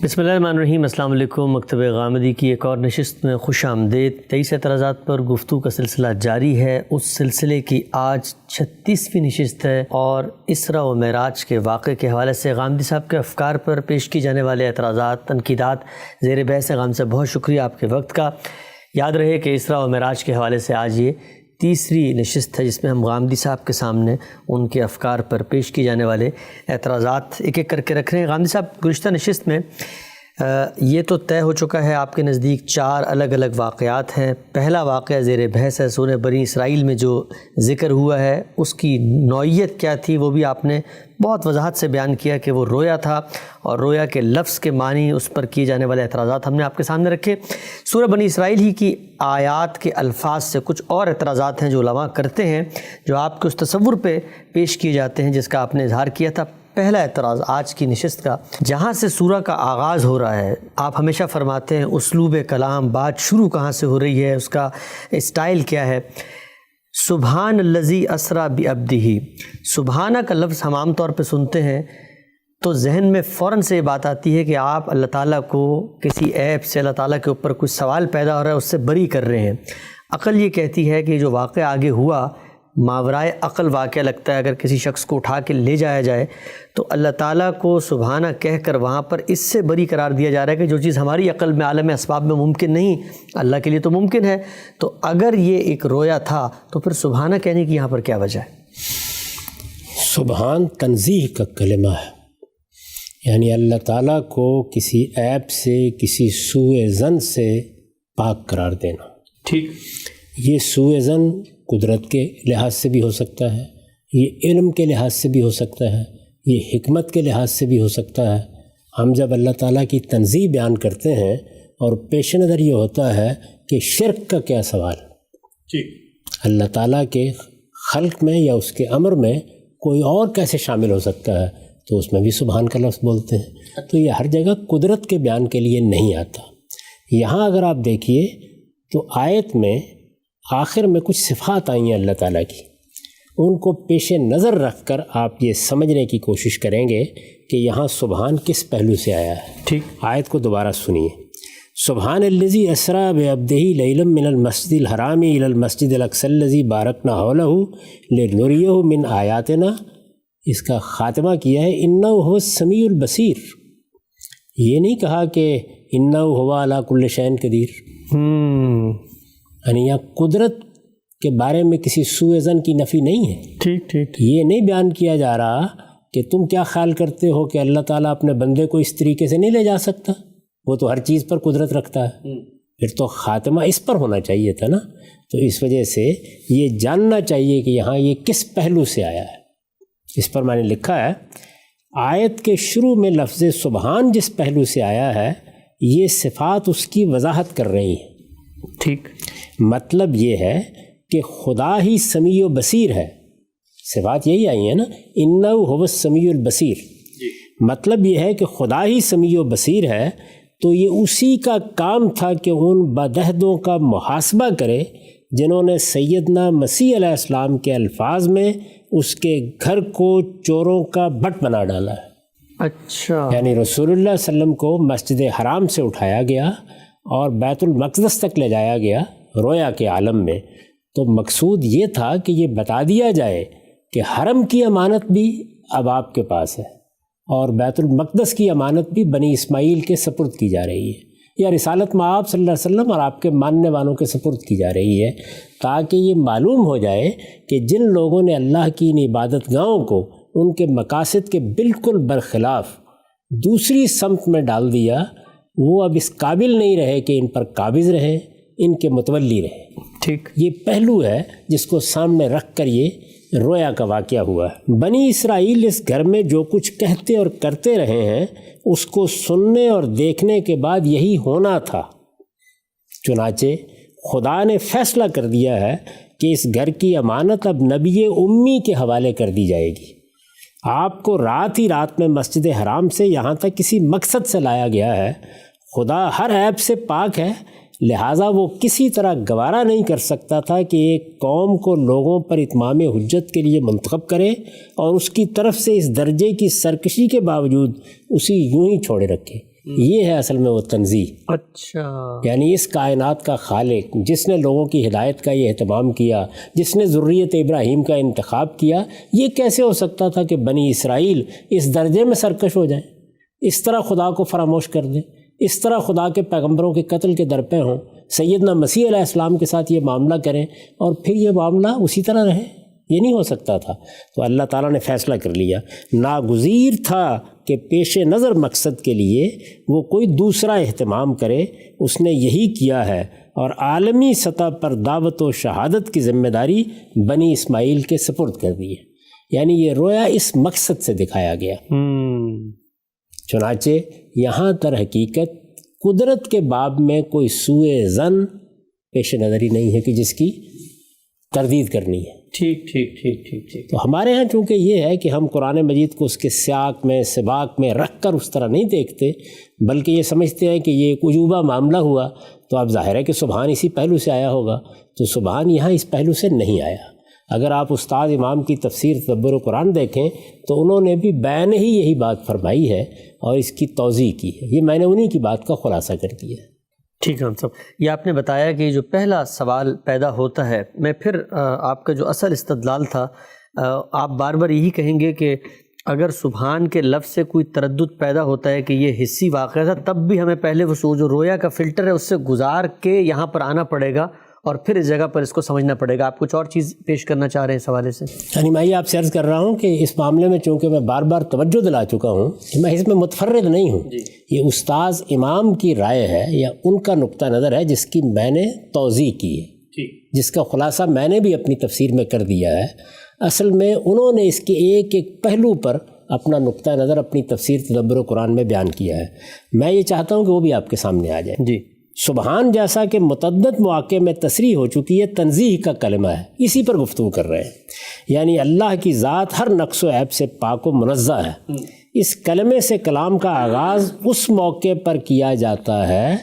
بسم اللہ الرحمن الرحیم۔ السلام علیکم۔ مکتب غامدی کی ایک اور نشست میں خوش آمدید۔ 23 اعتراضات پر گفتگو کا سلسلہ جاری ہے۔ اس سلسلے کی آج 36ویں نشست ہے اور اسراء و معراج کے واقعے کے حوالے سے غامدی صاحب کے افکار پر پیش کی جانے والے اعتراضات، تنقیدات زیر بحث ہیں۔ غامدی صاحب بہت شکریہ آپ کے وقت کا۔ یاد رہے کہ اسراء و معراج کے حوالے سے آج یہ تیسری نشست ہے جس میں ہم غامدی صاحب کے سامنے ان کے افکار پر پیش کی جانے والے اعتراضات ایک ایک کر کے رکھ رہے ہیں۔ غامدی صاحب، گزشتہ نشست میں یہ تو طے ہو چکا ہے آپ کے نزدیک 4 الگ الگ واقعات ہیں۔ پہلا واقعہ زیر بحث ہے، سورہ بنی اسرائیل میں جو ذکر ہوا ہے اس کی نوعیت کیا تھی وہ بھی آپ نے بہت وضاحت سے بیان کیا کہ وہ رویا تھا، اور رویا کے لفظ کے معنی اس پر کیے جانے والے اعتراضات ہم نے آپ کے سامنے رکھے۔ سورہ بنی اسرائیل ہی کی آیات کے الفاظ سے کچھ اور اعتراضات ہیں جو علماء کرتے ہیں، جو آپ کے اس تصور پہ پیش کیے جاتے ہیں جس کا آپ نے اظہار کیا تھا۔ پہلا اعتراض آج کی نشست کا، جہاں سے سورہ کا آغاز ہو رہا ہے، آپ ہمیشہ فرماتے ہیں اسلوب کلام، بات شروع کہاں سے ہو رہی ہے، اس کا اسٹائل کیا ہے۔ سبحان الذی اسریٰ بعبدہ، سبحانہ کا لفظ ہم عام طور پہ سنتے ہیں تو ذہن میں فوراً سے یہ بات آتی ہے کہ آپ اللہ تعالیٰ کو کسی عیب سے، اللہ تعالیٰ کے اوپر کچھ سوال پیدا ہو رہا ہے، اس سے بری کر رہے ہیں۔ عقل یہ کہتی ہے کہ جو واقعہ آگے ہوا ماورائے عقل واقعہ لگتا ہے، اگر کسی شخص کو اٹھا کے لے جایا جائے تو اللہ تعالیٰ کو سبحانہ کہہ کر وہاں پر اس سے بری قرار دیا جا رہا ہے کہ جو چیز ہماری عقل میں، عالم اسباب میں ممکن نہیں، اللہ کے لیے تو ممکن ہے۔ تو اگر یہ ایک رویا تھا تو پھر سبحانہ کہنے کی یہاں پر کیا وجہ ہے؟ سبحان تنزیہ کا کلمہ ہے، یعنی اللہ تعالیٰ کو کسی عیب سے، کسی سوء ظن سے پاک قرار دینا۔ ٹھیک، یہ سوء ظن قدرت کے لحاظ سے بھی ہو سکتا ہے، یہ علم کے لحاظ سے بھی ہو سکتا ہے، یہ حکمت کے لحاظ سے بھی ہو سکتا ہے۔ ہم جب اللہ تعالیٰ کی تنزیہ بیان کرتے ہیں اور پیش نظر یہ ہوتا ہے کہ شرک کا کیا سوال، اللہ تعالیٰ کے خلق میں یا اس کے امر میں کوئی اور کیسے شامل ہو سکتا ہے، تو اس میں بھی سبحان کا لفظ بولتے ہیں۔ تو یہ ہر جگہ قدرت کے بیان کے لیے نہیں آتا۔ یہاں اگر آپ دیکھیے تو آیت میں آخر میں کچھ صفات آئی ہیں اللہ تعالیٰ کی، ان کو پیش نظر رکھ کر آپ یہ سمجھنے کی کوشش کریں گے کہ یہاں سبحان کس پہلو سے آیا ہے۔ ٹھیک، آیت کو دوبارہ سنیے۔ سبحان الذی اسریٰ بعبدہ لیلا من المسجد الحرام الی المسجد الاقصی الذی بارکنا حولہ لنریہ من آیاتنا، اس کا خاتمہ کیا ہے انہ هو السمیع البصیر۔ یہ نہیں کہا کہ انہ هو علی کل شیء قدیر، یعنی یہاں قدرت کے بارے میں کسی سوء ظن کی نفی نہیں ہے۔ ٹھیک ٹھیک، یہ نہیں بیان کیا جا رہا کہ تم کیا خیال کرتے ہو کہ اللہ تعالیٰ اپنے بندے کو اس طریقے سے نہیں لے جا سکتا، وہ تو ہر چیز پر قدرت رکھتا ہے۔ پھر تو خاتمہ اس پر ہونا چاہیے تھا نا۔ تو اس وجہ سے یہ جاننا چاہیے کہ یہاں یہ کس پہلو سے آیا ہے۔ اس پر میں نے لکھا ہے آیت کے شروع میں لفظ سبحان جس پہلو سے آیا ہے، یہ صفات اس کی وضاحت کر رہی ہیں۔ ٹھیک، مطلب یہ ہے کہ خدا ہی سمیع و بصیر ہے، صفات یہی آئی ہیں نا، انہ هو السمیع البصیر۔ مطلب یہ ہے کہ خدا ہی سمیع و بصیر ہے، تو یہ اسی کا کام تھا کہ ان بدہدوں کا محاسبہ کرے جنہوں نے سیدنا مسیح علیہ السلام کے الفاظ میں اس کے گھر کو چوروں کا بٹ بنا ڈالا ہے۔ اچھا، یعنی رسول اللہ صلی اللہ علیہ وسلم کو مسجد حرام سے اٹھایا گیا اور بیت المقدس تک لے جایا گیا رویا کے عالم میں، تو مقصود یہ تھا کہ یہ بتا دیا جائے کہ حرم کی امانت بھی اب آپ کے پاس ہے اور بیت المقدس کی امانت بھی بنی اسماعیل کے سپرد کی جا رہی ہے، یا رسالت مآب صلی اللہ علیہ وسلم اور آپ کے ماننے والوں کے سپرد کی جا رہی ہے، تاکہ یہ معلوم ہو جائے کہ جن لوگوں نے اللہ کی ان عبادت گاہوں کو ان کے مقاصد کے بالکل برخلاف دوسری سمت میں ڈال دیا، وہ اب اس قابل نہیں رہے کہ ان پر قابض رہیں، ان کے متولی رہیں۔ ٹھیک، یہ پہلو ہے جس کو سامنے رکھ کر یہ رویا کا واقعہ ہوا ہے۔ بنی اسرائیل اس گھر میں جو کچھ کہتے اور کرتے رہے ہیں اس کو سننے اور دیکھنے کے بعد یہی ہونا تھا۔ چنانچہ خدا نے فیصلہ کر دیا ہے کہ اس گھر کی امانت اب نبی امی کے حوالے کر دی جائے گی۔ آپ کو رات ہی رات میں مسجد حرام سے یہاں تک کسی مقصد سے لایا گیا ہے۔ خدا ہر عیب سے پاک ہے، لہٰذا وہ کسی طرح گوارا نہیں کر سکتا تھا کہ ایک قوم کو لوگوں پر اتمام حجت کے لیے منتخب کرے اور اس کی طرف سے اس درجے کی سرکشی کے باوجود اسی یوں ہی چھوڑے رکھے۔ یہ ہے اصل میں وہ تنزیہ۔ اچھا، یعنی اس کائنات کا خالق جس نے لوگوں کی ہدایت کا یہ اہتمام کیا، جس نے ذریت ابراہیم کا انتخاب کیا، یہ کیسے ہو سکتا تھا کہ بنی اسرائیل اس درجے میں سرکش ہو جائیں، اس طرح خدا کو فراموش کر دیں، اس طرح خدا کے پیغمبروں کے قتل کے درپے ہوں، سیدنا مسیح علیہ السلام کے ساتھ یہ معاملہ کریں اور پھر یہ معاملہ اسی طرح رہے؟ یہ نہیں ہو سکتا تھا۔ تو اللہ تعالیٰ نے فیصلہ کر لیا، ناگزیر تھا کہ پیش نظر مقصد کے لیے وہ کوئی دوسرا اہتمام کرے، اس نے یہی کیا ہے، اور عالمی سطح پر دعوت و شہادت کی ذمہ داری بنی اسماعیل کے سپرد کر دی ہے۔ یعنی یہ رویا اس مقصد سے دکھایا گیا۔ چنانچہ یہاں تر حقیقت قدرت کے باب میں کوئی سوء ظن پیش نظر ہی نہیں ہے کہ جس کی تردید کرنی ہے۔ ٹھیک۔ تو ہمارے ہاں چونکہ یہ ہے کہ ہم قرآن مجید کو اس کے سیاق میں سباق میں رکھ کر اس طرح نہیں دیکھتے، بلکہ یہ سمجھتے ہیں کہ یہ ایک عجوبہ معاملہ ہوا تو اب ظاہر ہے کہ سبحان اسی پہلو سے آیا ہوگا، تو سبحان یہاں اس پہلو سے نہیں آیا۔ اگر آپ استاد امام کی تفسیر تدبر قرآن دیکھیں تو انہوں نے بھی بین ہی یہی بات فرمائی ہے اور اس کی توضیح کی ہے۔ یہ میں نے انہی کی بات کا خلاصہ کر دیا ہے۔ ٹھیک ہے صاحب، یہ آپ نے بتایا کہ جو پہلا سوال پیدا ہوتا ہے، میں پھر آپ کا جو اصل استدلال تھا، آپ بار بار یہی کہیں گے کہ اگر سبحان کے لفظ سے کوئی تردد پیدا ہوتا ہے کہ یہ حصی واقعہ تھا، تب بھی ہمیں پہلے وہ جو رویا کا فلٹر ہے اس سے گزار کے یہاں پر آنا پڑے گا اور پھر اس جگہ پر اس کو سمجھنا پڑے گا۔ آپ کچھ اور چیز پیش کرنا چاہ رہے ہیں اس حوالے سے؟ یعنی میں یہ آپ سے عرض کر رہا ہوں کہ اس معاملے میں چونکہ میں بار بار توجہ دلا چکا ہوں کہ میں اس میں متفرد نہیں ہوں، یہ استاذ امام کی رائے ہے یا ان کا نقطہ نظر ہے جس کی میں نے توضیح کی ہے، جس کا خلاصہ میں نے بھی اپنی تفسیر میں کر دیا ہے۔ اصل میں انہوں نے اس کے ایک ایک پہلو پر اپنا نقطہ نظر اپنی تفسیر تدبر قرآن میں بیان کیا ہے۔ میں یہ چاہتا ہوں کہ وہ بھی آپ کے سامنے آ جائے۔ جی، سبحان جیسا کہ متعدد مواقع میں تصریح ہو چکی ہے، تنزیہ کا کلمہ ہے، اسی پر گفتگو کر رہے ہیں۔ یعنی اللہ کی ذات ہر نقص و عیب سے پاک و منزہ ہے۔ اس کلمے سے کلام کا آغاز اس موقع پر کیا جاتا ہے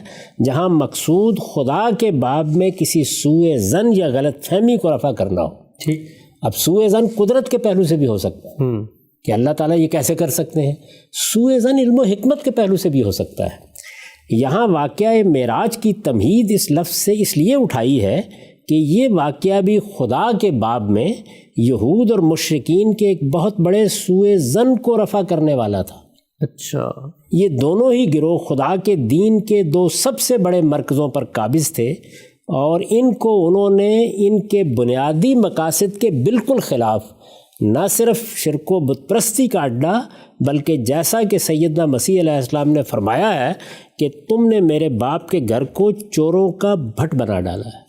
جہاں مقصود خدا کے باب میں کسی سوء ظن یا غلط فہمی کو رفع کرنا ہو۔ ٹھیک۔ اب سوء ظن قدرت کے پہلو سے بھی ہو سکتا ہے کہ اللہ تعالیٰ یہ کیسے کر سکتے ہیں، سوء ظن علم و حکمت کے پہلو سے بھی ہو سکتا ہے۔ یہاں واقعہ معراج کی تمہید اس لفظ سے اس لیے اٹھائی ہے کہ یہ واقعہ بھی خدا کے باب میں یہود اور مشرکین کے ایک بہت بڑے سوء ظن کو رفع کرنے والا تھا۔ اچھا، یہ دونوں ہی گروہ خدا کے دین کے دو سب سے بڑے مرکزوں پر قابض تھے، اور ان کو انہوں نے ان کے بنیادی مقاصد کے بالکل خلاف نہ صرف شرک و بت پرستی کا اڈا، بلکہ جیسا کہ سیدنا مسیح علیہ السلام نے فرمایا ہے کہ تم نے میرے باپ کے گھر کو چوروں کا بھٹ بنا ڈالا ہے،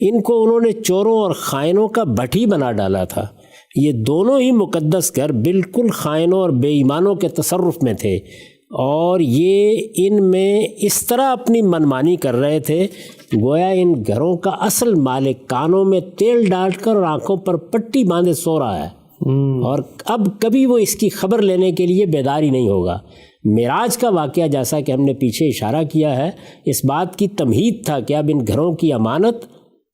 ان کو انہوں نے چوروں اور خائنوں کا بھٹ ہی بنا ڈالا تھا۔ یہ دونوں ہی مقدس گھر بالکل خائنوں اور بے ایمانوں کے تصرف میں تھے، اور یہ ان میں اس طرح اپنی منمانی کر رہے تھے گویا ان گھروں کا اصل مالک کانوں میں تیل ڈال کر اور آنکھوں پر پٹی باندھے سو رہا ہے، اور اب کبھی وہ اس کی خبر لینے کے لیے بیدار ہی نہیں ہوگا۔ معراج کا واقعہ جیسا کہ ہم نے پیچھے اشارہ کیا ہے، اس بات کی تمہید تھا کہ اب ان گھروں کی امانت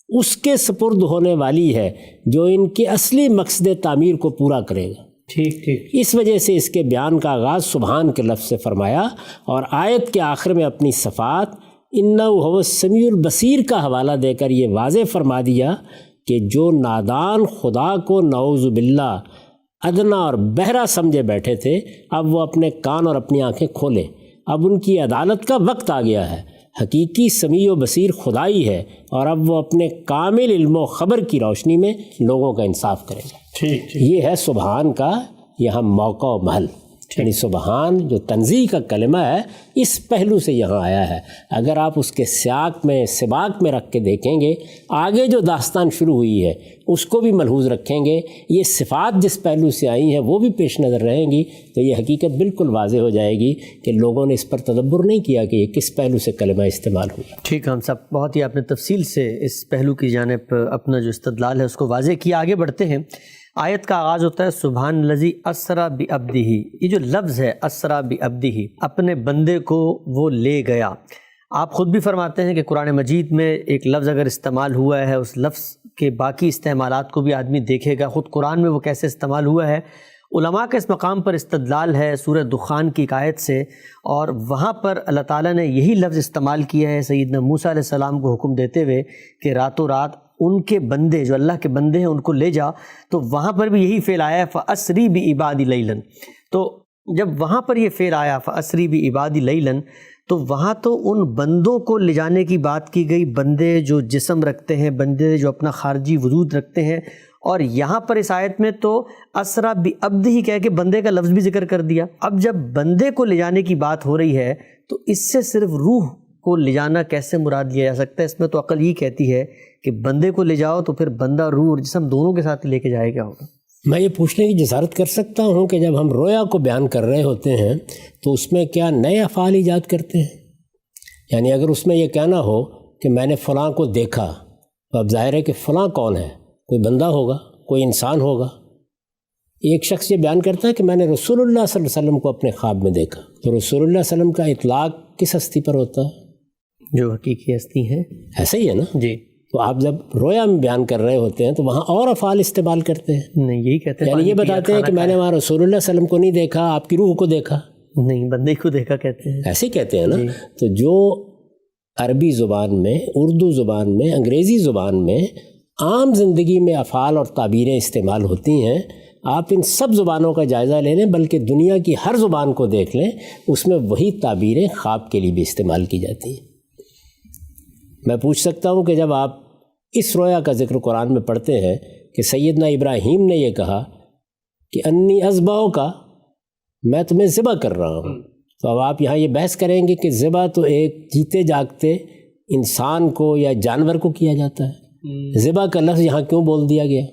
اس کے سپرد ہونے والی ہے جو ان کے اصلی مقصد تعمیر کو پورا کرے گا۔ ٹھیک۔ اس وجہ سے اس کے بیان کا آغاز سبحان کے لفظ سے فرمایا، اور آیت کے آخر میں اپنی صفات انہ هو السمیع البصیر کا حوالہ دے کر یہ واضح فرما دیا کہ جو نادان خدا کو نعوذ باللہ ادنا اور بہرا سمجھے بیٹھے تھے، اب وہ اپنے کان اور اپنی آنکھیں کھولیں۔ اب ان کی عدالت کا وقت آ گیا ہے۔ حقیقی سمیع و بصیر خدائی ہے، اور اب وہ اپنے کامل علم و خبر کی روشنی میں لوگوں کا انصاف کرے گا۔ ٹھیک۔ یہ ہے سبحان کا یہاں موقع و محل، یعنی سبحان جو تنزیہ کا کلمہ ہے اس پہلو سے یہاں آیا ہے۔ اگر آپ اس کے سیاق میں سباق میں رکھ کے دیکھیں گے، آگے جو داستان شروع ہوئی ہے اس کو بھی ملحوظ رکھیں گے، یہ صفات جس پہلو سے آئی ہیں وہ بھی پیش نظر رہیں گی، تو یہ حقیقت بالکل واضح ہو جائے گی کہ لوگوں نے اس پر تدبر نہیں کیا کہ یہ کس پہلو سے کلمہ استعمال ہوا۔ ٹھیک ہے صاحب، بہت ہی آپ نے تفصیل سے اس پہلو کی جانب اپنا جو استدلال ہے اس کو واضح کیا۔ آگے بڑھتے ہیں۔ آیت کا آغاز ہوتا ہے سبحان الذی اسرا بعبدہ۔ یہ جو لفظ ہے اسرا بعبدہ، اپنے بندے کو وہ لے گیا۔ آپ خود بھی فرماتے ہیں کہ قرآن مجید میں ایک لفظ اگر استعمال ہوا ہے، اس لفظ کے باقی استعمالات کو بھی آدمی دیکھے گا، خود قرآن میں وہ کیسے استعمال ہوا ہے علماء کا اس مقام پر استدلال ہے سورہ دخان کی ایک آیت سے، اور وہاں پر اللہ تعالیٰ نے یہی لفظ استعمال کیا ہے سیدنا موسیٰ علیہ السلام کو حکم دیتے ہوئے کہ راتوں رات ان کے بندے جو اللہ کے بندے ہیں ان کو لے جا، تو وہاں پر بھی یہی فعل آیا فَأَسْرِ بِعِبَادِ لَيْلًا۔ تو جب وہاں پر یہ فعل آیا فَأَسْرِ بِعِبَادِ لَيْلًا، تو وہاں تو ان بندوں کو لے جانے کی بات کی گئی، بندے جو جسم رکھتے ہیں، بندے جو اپنا خارجی وجود رکھتے ہیں، اور یہاں پر اس آیت میں تو اسرا بعبدہ کہہ کے بندے کا لفظ بھی ذکر کر دیا۔ اب جب بندے کو لے جانے کی بات ہو رہی ہے تو اس سے صرف روح کو لے جانا کیسے مراد لیا جا سکتا ہے؟ اس میں تو عقل یہ کہتی ہے کہ بندے کو لے جاؤ تو پھر بندہ روح اور جسم دونوں کے ساتھ لے کے جائے گا ہوگا۔ میں یہ پوچھنے کی جسارت کر سکتا ہوں کہ جب ہم رویا کو بیان کر رہے ہوتے ہیں تو اس میں کیا نئے افعال ایجاد کرتے ہیں؟ یعنی اگر اس میں یہ کہنا ہو کہ میں نے فلاں کو دیکھا، تو اب ظاہر ہے کہ فلاں کون ہے؟ کوئی بندہ ہوگا، کوئی انسان ہوگا۔ ایک شخص یہ بیان کرتا ہے کہ میں نے رسول اللہ صلی اللہ علیہ وسلم کو اپنے خواب میں دیکھا، تو رسول اللہ صلی اللہ علیہ وسلم کا اطلاق کس ہستی پر ہوتا ہے؟ جو حقیقی ہستی ہے۔ ایسا ہی ہے نا جی۔ تو آپ جب رویا میں بیان کر رہے ہوتے ہیں تو وہاں اور افعال استعمال کرتے ہیں؟ نہیں، یہی کہتے ہیں، یعنی یہ بتاتے ہیں کہ میں نے وہاں رسول اللہ صلی اللہ علیہ وسلم کو نہیں دیکھا، آپ کی روح کو دیکھا؟ نہیں، بندے کو دیکھا کہتے ہیں، ایسے کہتے ہیں نا۔ تو جو عربی زبان میں، اردو زبان میں، انگریزی زبان میں عام زندگی میں افعال اور تعبیریں استعمال ہوتی ہیں، آپ ان سب زبانوں کا جائزہ لے لیں، بلکہ دنیا کی ہر زبان کو دیکھ لیں، اس میں وہی تعبیریں خواب کے لیے بھی استعمال کی جاتی ہیں۔ میں پوچھ سکتا ہوں کہ جب آپ اس رویا کا ذکر قرآن میں پڑھتے ہیں کہ سیدنا ابراہیم نے یہ کہا کہ انی اذبحک کا، میں تمہیں ذبح کر رہا ہوں، تو اب آپ یہاں یہ بحث کریں گے کہ ذبح تو ایک جیتے جاگتے انسان کو یا جانور کو کیا جاتا ہے، ذبح کا لفظ یہاں کیوں بول دیا گیا؟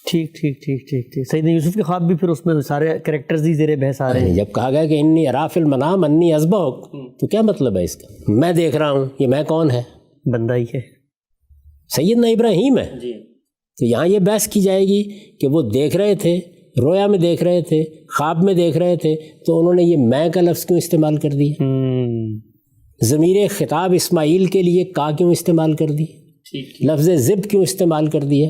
ٹھیک ٹھیک ٹھیک ٹھیک ٹھیک سیدنا یوسف کے خواب بھی پھر اس میں سارے کریکٹرز ہی زیر بحث آ رہے ہیں۔ جب کہا گیا کہ انی ارا فی المنام انی اذبحک، تو کیا مطلب ہے اس کا؟ میں دیکھ رہا ہوں، یہ میں کون ہے؟ بندہ ہی ہے، سیدنا ابراہیم ہے۔ تو یہاں یہ بحث کی جائے گی کہ وہ دیکھ رہے تھے، رویا میں دیکھ رہے تھے، خواب میں دیکھ رہے تھے، تو انہوں نے یہ میں کا لفظ کیوں استعمال کر دیا؟ ضمیر خطاب اسماعیل کے لیے کا کیوں استعمال کر دی؟ لفظ ذب کیوں استعمال کر دیا؟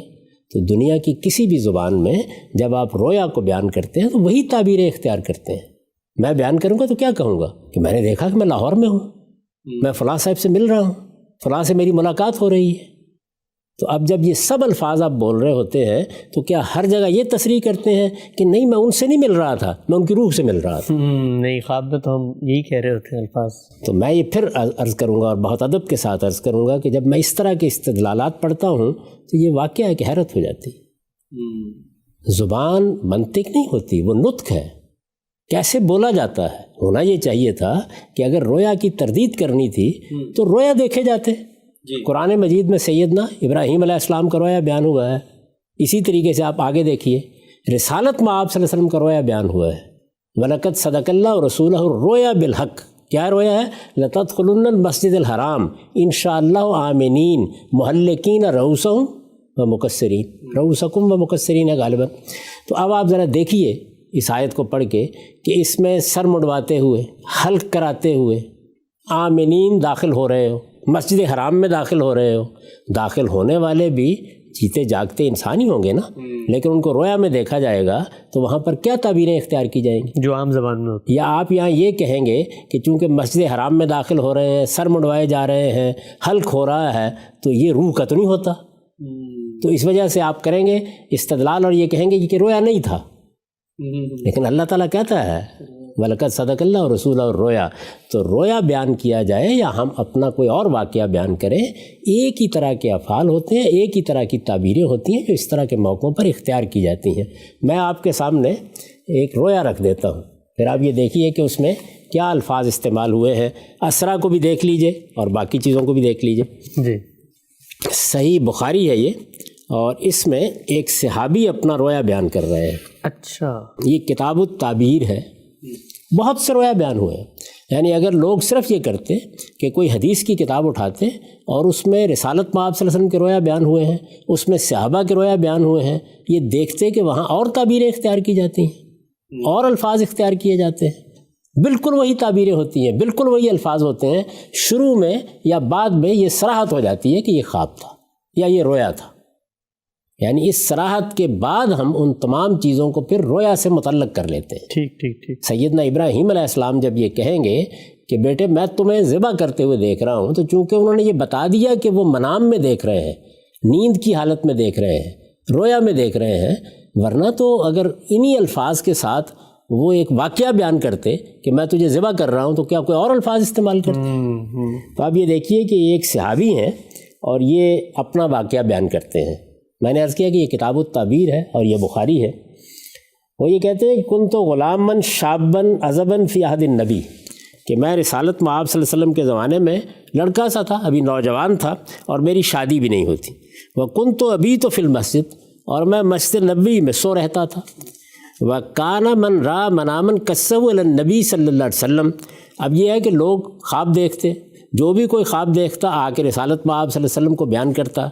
تو دنیا کی کسی بھی زبان میں جب آپ رویا کو بیان کرتے ہیں تو وہی تعبیریں اختیار کرتے ہیں۔ میں بیان کروں گا تو کیا کہوں گا کہ میں نے دیکھا کہ میں لاہور میں ہوں، میں فلاں صاحب سے مل رہا ہوں، فلاں سے میری ملاقات ہو رہی ہے۔ تو اب جب یہ سب الفاظ آپ بول رہے ہوتے ہیں تو کیا ہر جگہ یہ تصریح کرتے ہیں کہ نہیں میں ان سے نہیں مل رہا تھا، میں ان کی روح سے مل رہا تھا؟ نہیں، خواب میں تو ہم یہی کہہ رہے ہوتے ہیں الفاظ۔ تو میں یہ پھر عرض کروں گا اور بہت ادب کے ساتھ عرض کروں گا کہ جب میں اس طرح کے استدلالات پڑھتا ہوں تو یہ واقعہ ہے کہ حیرت ہو جاتی۔ زبان منطق نہیں ہوتی، وہ نطق ہے، کیسے بولا جاتا ہے۔ ہونا یہ چاہیے تھا کہ اگر رویا کی تردید کرنی تھی تو رویا دیکھے جاتے۔ قرآن مجید میں سیدنا ابراہیم علیہ السلام کا رویا بیان ہوا ہے، اسی طریقے سے آپ آگے دیکھیے رسالت میں آپ صلی اللہ علیہ وسلم کا رویا بیان ہوا ہے، وَلَقَدْ صَدَقَ اللَّهُ رَسُولَهُ الرُّؤْيَا بِالْحَقِّ۔ کیا رویا ہے؟ لَتَدْخُلُنَّ الْمَسْجِدَ الْحَرَامَ إِنْ شَاءَ اللَّهُ آمِنِينَ مُحَلِّقِينَ رُؤُوسَكُمْ وَمُقَصِّرِينَ، رؤوسکم ومقصرین غالباً۔ تو اب آپ ذرا دیکھیے اس آیت کو پڑھ کے کہ اس میں سر مڈواتے ہوئے، حلق کراتے ہوئے، آمنین داخل ہو رہے ہو، مسجد حرام میں داخل ہو رہے ہو۔ داخل ہونے والے بھی جیتے جاگتے انسان ہی ہوں گے نا، لیکن ان کو رویا میں دیکھا جائے گا تو وہاں پر کیا تعبیریں اختیار کی جائیں گی جو عام زبان میں ہوتی؟ یا آپ یہاں یہ کہیں گے کہ چونکہ مسجد حرام میں داخل ہو رہے ہیں، سر مڈوائے جا رہے ہیں، حلق ہو رہا ہے، تو یہ روح کا تو نہیں ہوتا؟ تو اس وجہ سے آپ کریں گے استدلال اور یہ کہیں گے کہ رویا نہیں تھا، لیکن اللہ تعالیٰ کہتا ہے وَلَقَدْ صَدَقَ اللَّهُ رَسُولَهُ الرُّؤْيَا۔ تو رویا بیان کیا جائے یا ہم اپنا کوئی اور واقعہ بیان کریں، ایک ہی طرح کے افعال ہوتے ہیں، ایک ہی طرح کی تعبیریں ہوتی ہیں جو اس طرح کے موقعوں پر اختیار کی جاتی ہیں۔ میں آپ کے سامنے ایک رویا رکھ دیتا ہوں، پھر آپ یہ دیکھیے کہ اس میں کیا الفاظ استعمال ہوئے ہیں۔ اسرا کو بھی دیکھ لیجئے اور باقی چیزوں کو بھی دیکھ لیجئے۔ جی، صحیح بخاری ہے یہ، اور اس میں ایک صحابی اپنا رویا بیان کر رہے ہیں۔ اچھا، یہ کتاب التعبیر ہے، بہت سے رویا بیان ہوئے ہیں۔ یعنی اگر لوگ صرف یہ کرتے کہ کوئی حدیث کی کتاب اٹھاتے اور اس میں رسالت میں آپ صلی اللہ علیہ وسلم کے رویا بیان ہوئے ہیں، اس میں صحابہ کے رویا بیان ہوئے ہیں، یہ دیکھتے کہ وہاں اور تعبیریں اختیار کی جاتی ہیں، اور الفاظ اختیار کیے جاتے ہیں، بالکل وہی تعبیریں ہوتی ہیں، بالکل وہی الفاظ ہوتے ہیں، شروع میں یا بعد میں یہ صراحت ہو جاتی ہے کہ یہ خواب تھا یا یہ رویا تھا۔ یعنی اس صراحت کے بعد ہم ان تمام چیزوں کو پھر رویا سے متعلق کر لیتے ہیں۔ ٹھیک ٹھیک ٹھیک۔ سیدنا ابراہیم علیہ السلام جب یہ کہیں گے کہ بیٹے میں تمہیں ذبح کرتے ہوئے دیکھ رہا ہوں، تو چونکہ انہوں نے یہ بتا دیا کہ وہ منام میں دیکھ رہے ہیں، نیند کی حالت میں دیکھ رہے ہیں، رویا میں دیکھ رہے ہیں، ورنہ تو اگر انہی الفاظ کے ساتھ وہ ایک واقعہ بیان کرتے کہ میں تجھے ذبح کر رہا ہوں، تو کیا کوئی اور الفاظ استعمال کرتے؟ تو آپ یہ دیکھیے کہ یہ ایک صحابی ہیں اور یہ اپنا واقعہ بیان کرتے ہیں۔ میں نے عرض کیا کہ یہ کتاب التعبیر ہے اور یہ بخاری ہے۔ وہ یہ کہتے ہیں کہ کن تو غلامن شابن عزبن فی عہد النبی، کہ میں رسالت مآب صلی اللہ علیہ وسلم کے زمانے میں لڑکا سا تھا، ابھی نوجوان تھا، اور میری شادی بھی نہیں ہوتی۔ وہ کن تو ابھی تو فی المسجد، اور میں مسجد نبوی میں سو رہتا تھا۔ وَكَانَ مَنْ رَا مَنَامًا قَصَّهُ عَلَى النَّبِي صلی اللہ علیہ وسلم۔ اب یہ ہے کہ لوگ خواب دیکھتے، جو بھی کوئی خواب دیکھتا آ کے رسالت مآب صلی اللہ علیہ وسلم کو بیان کرتا۔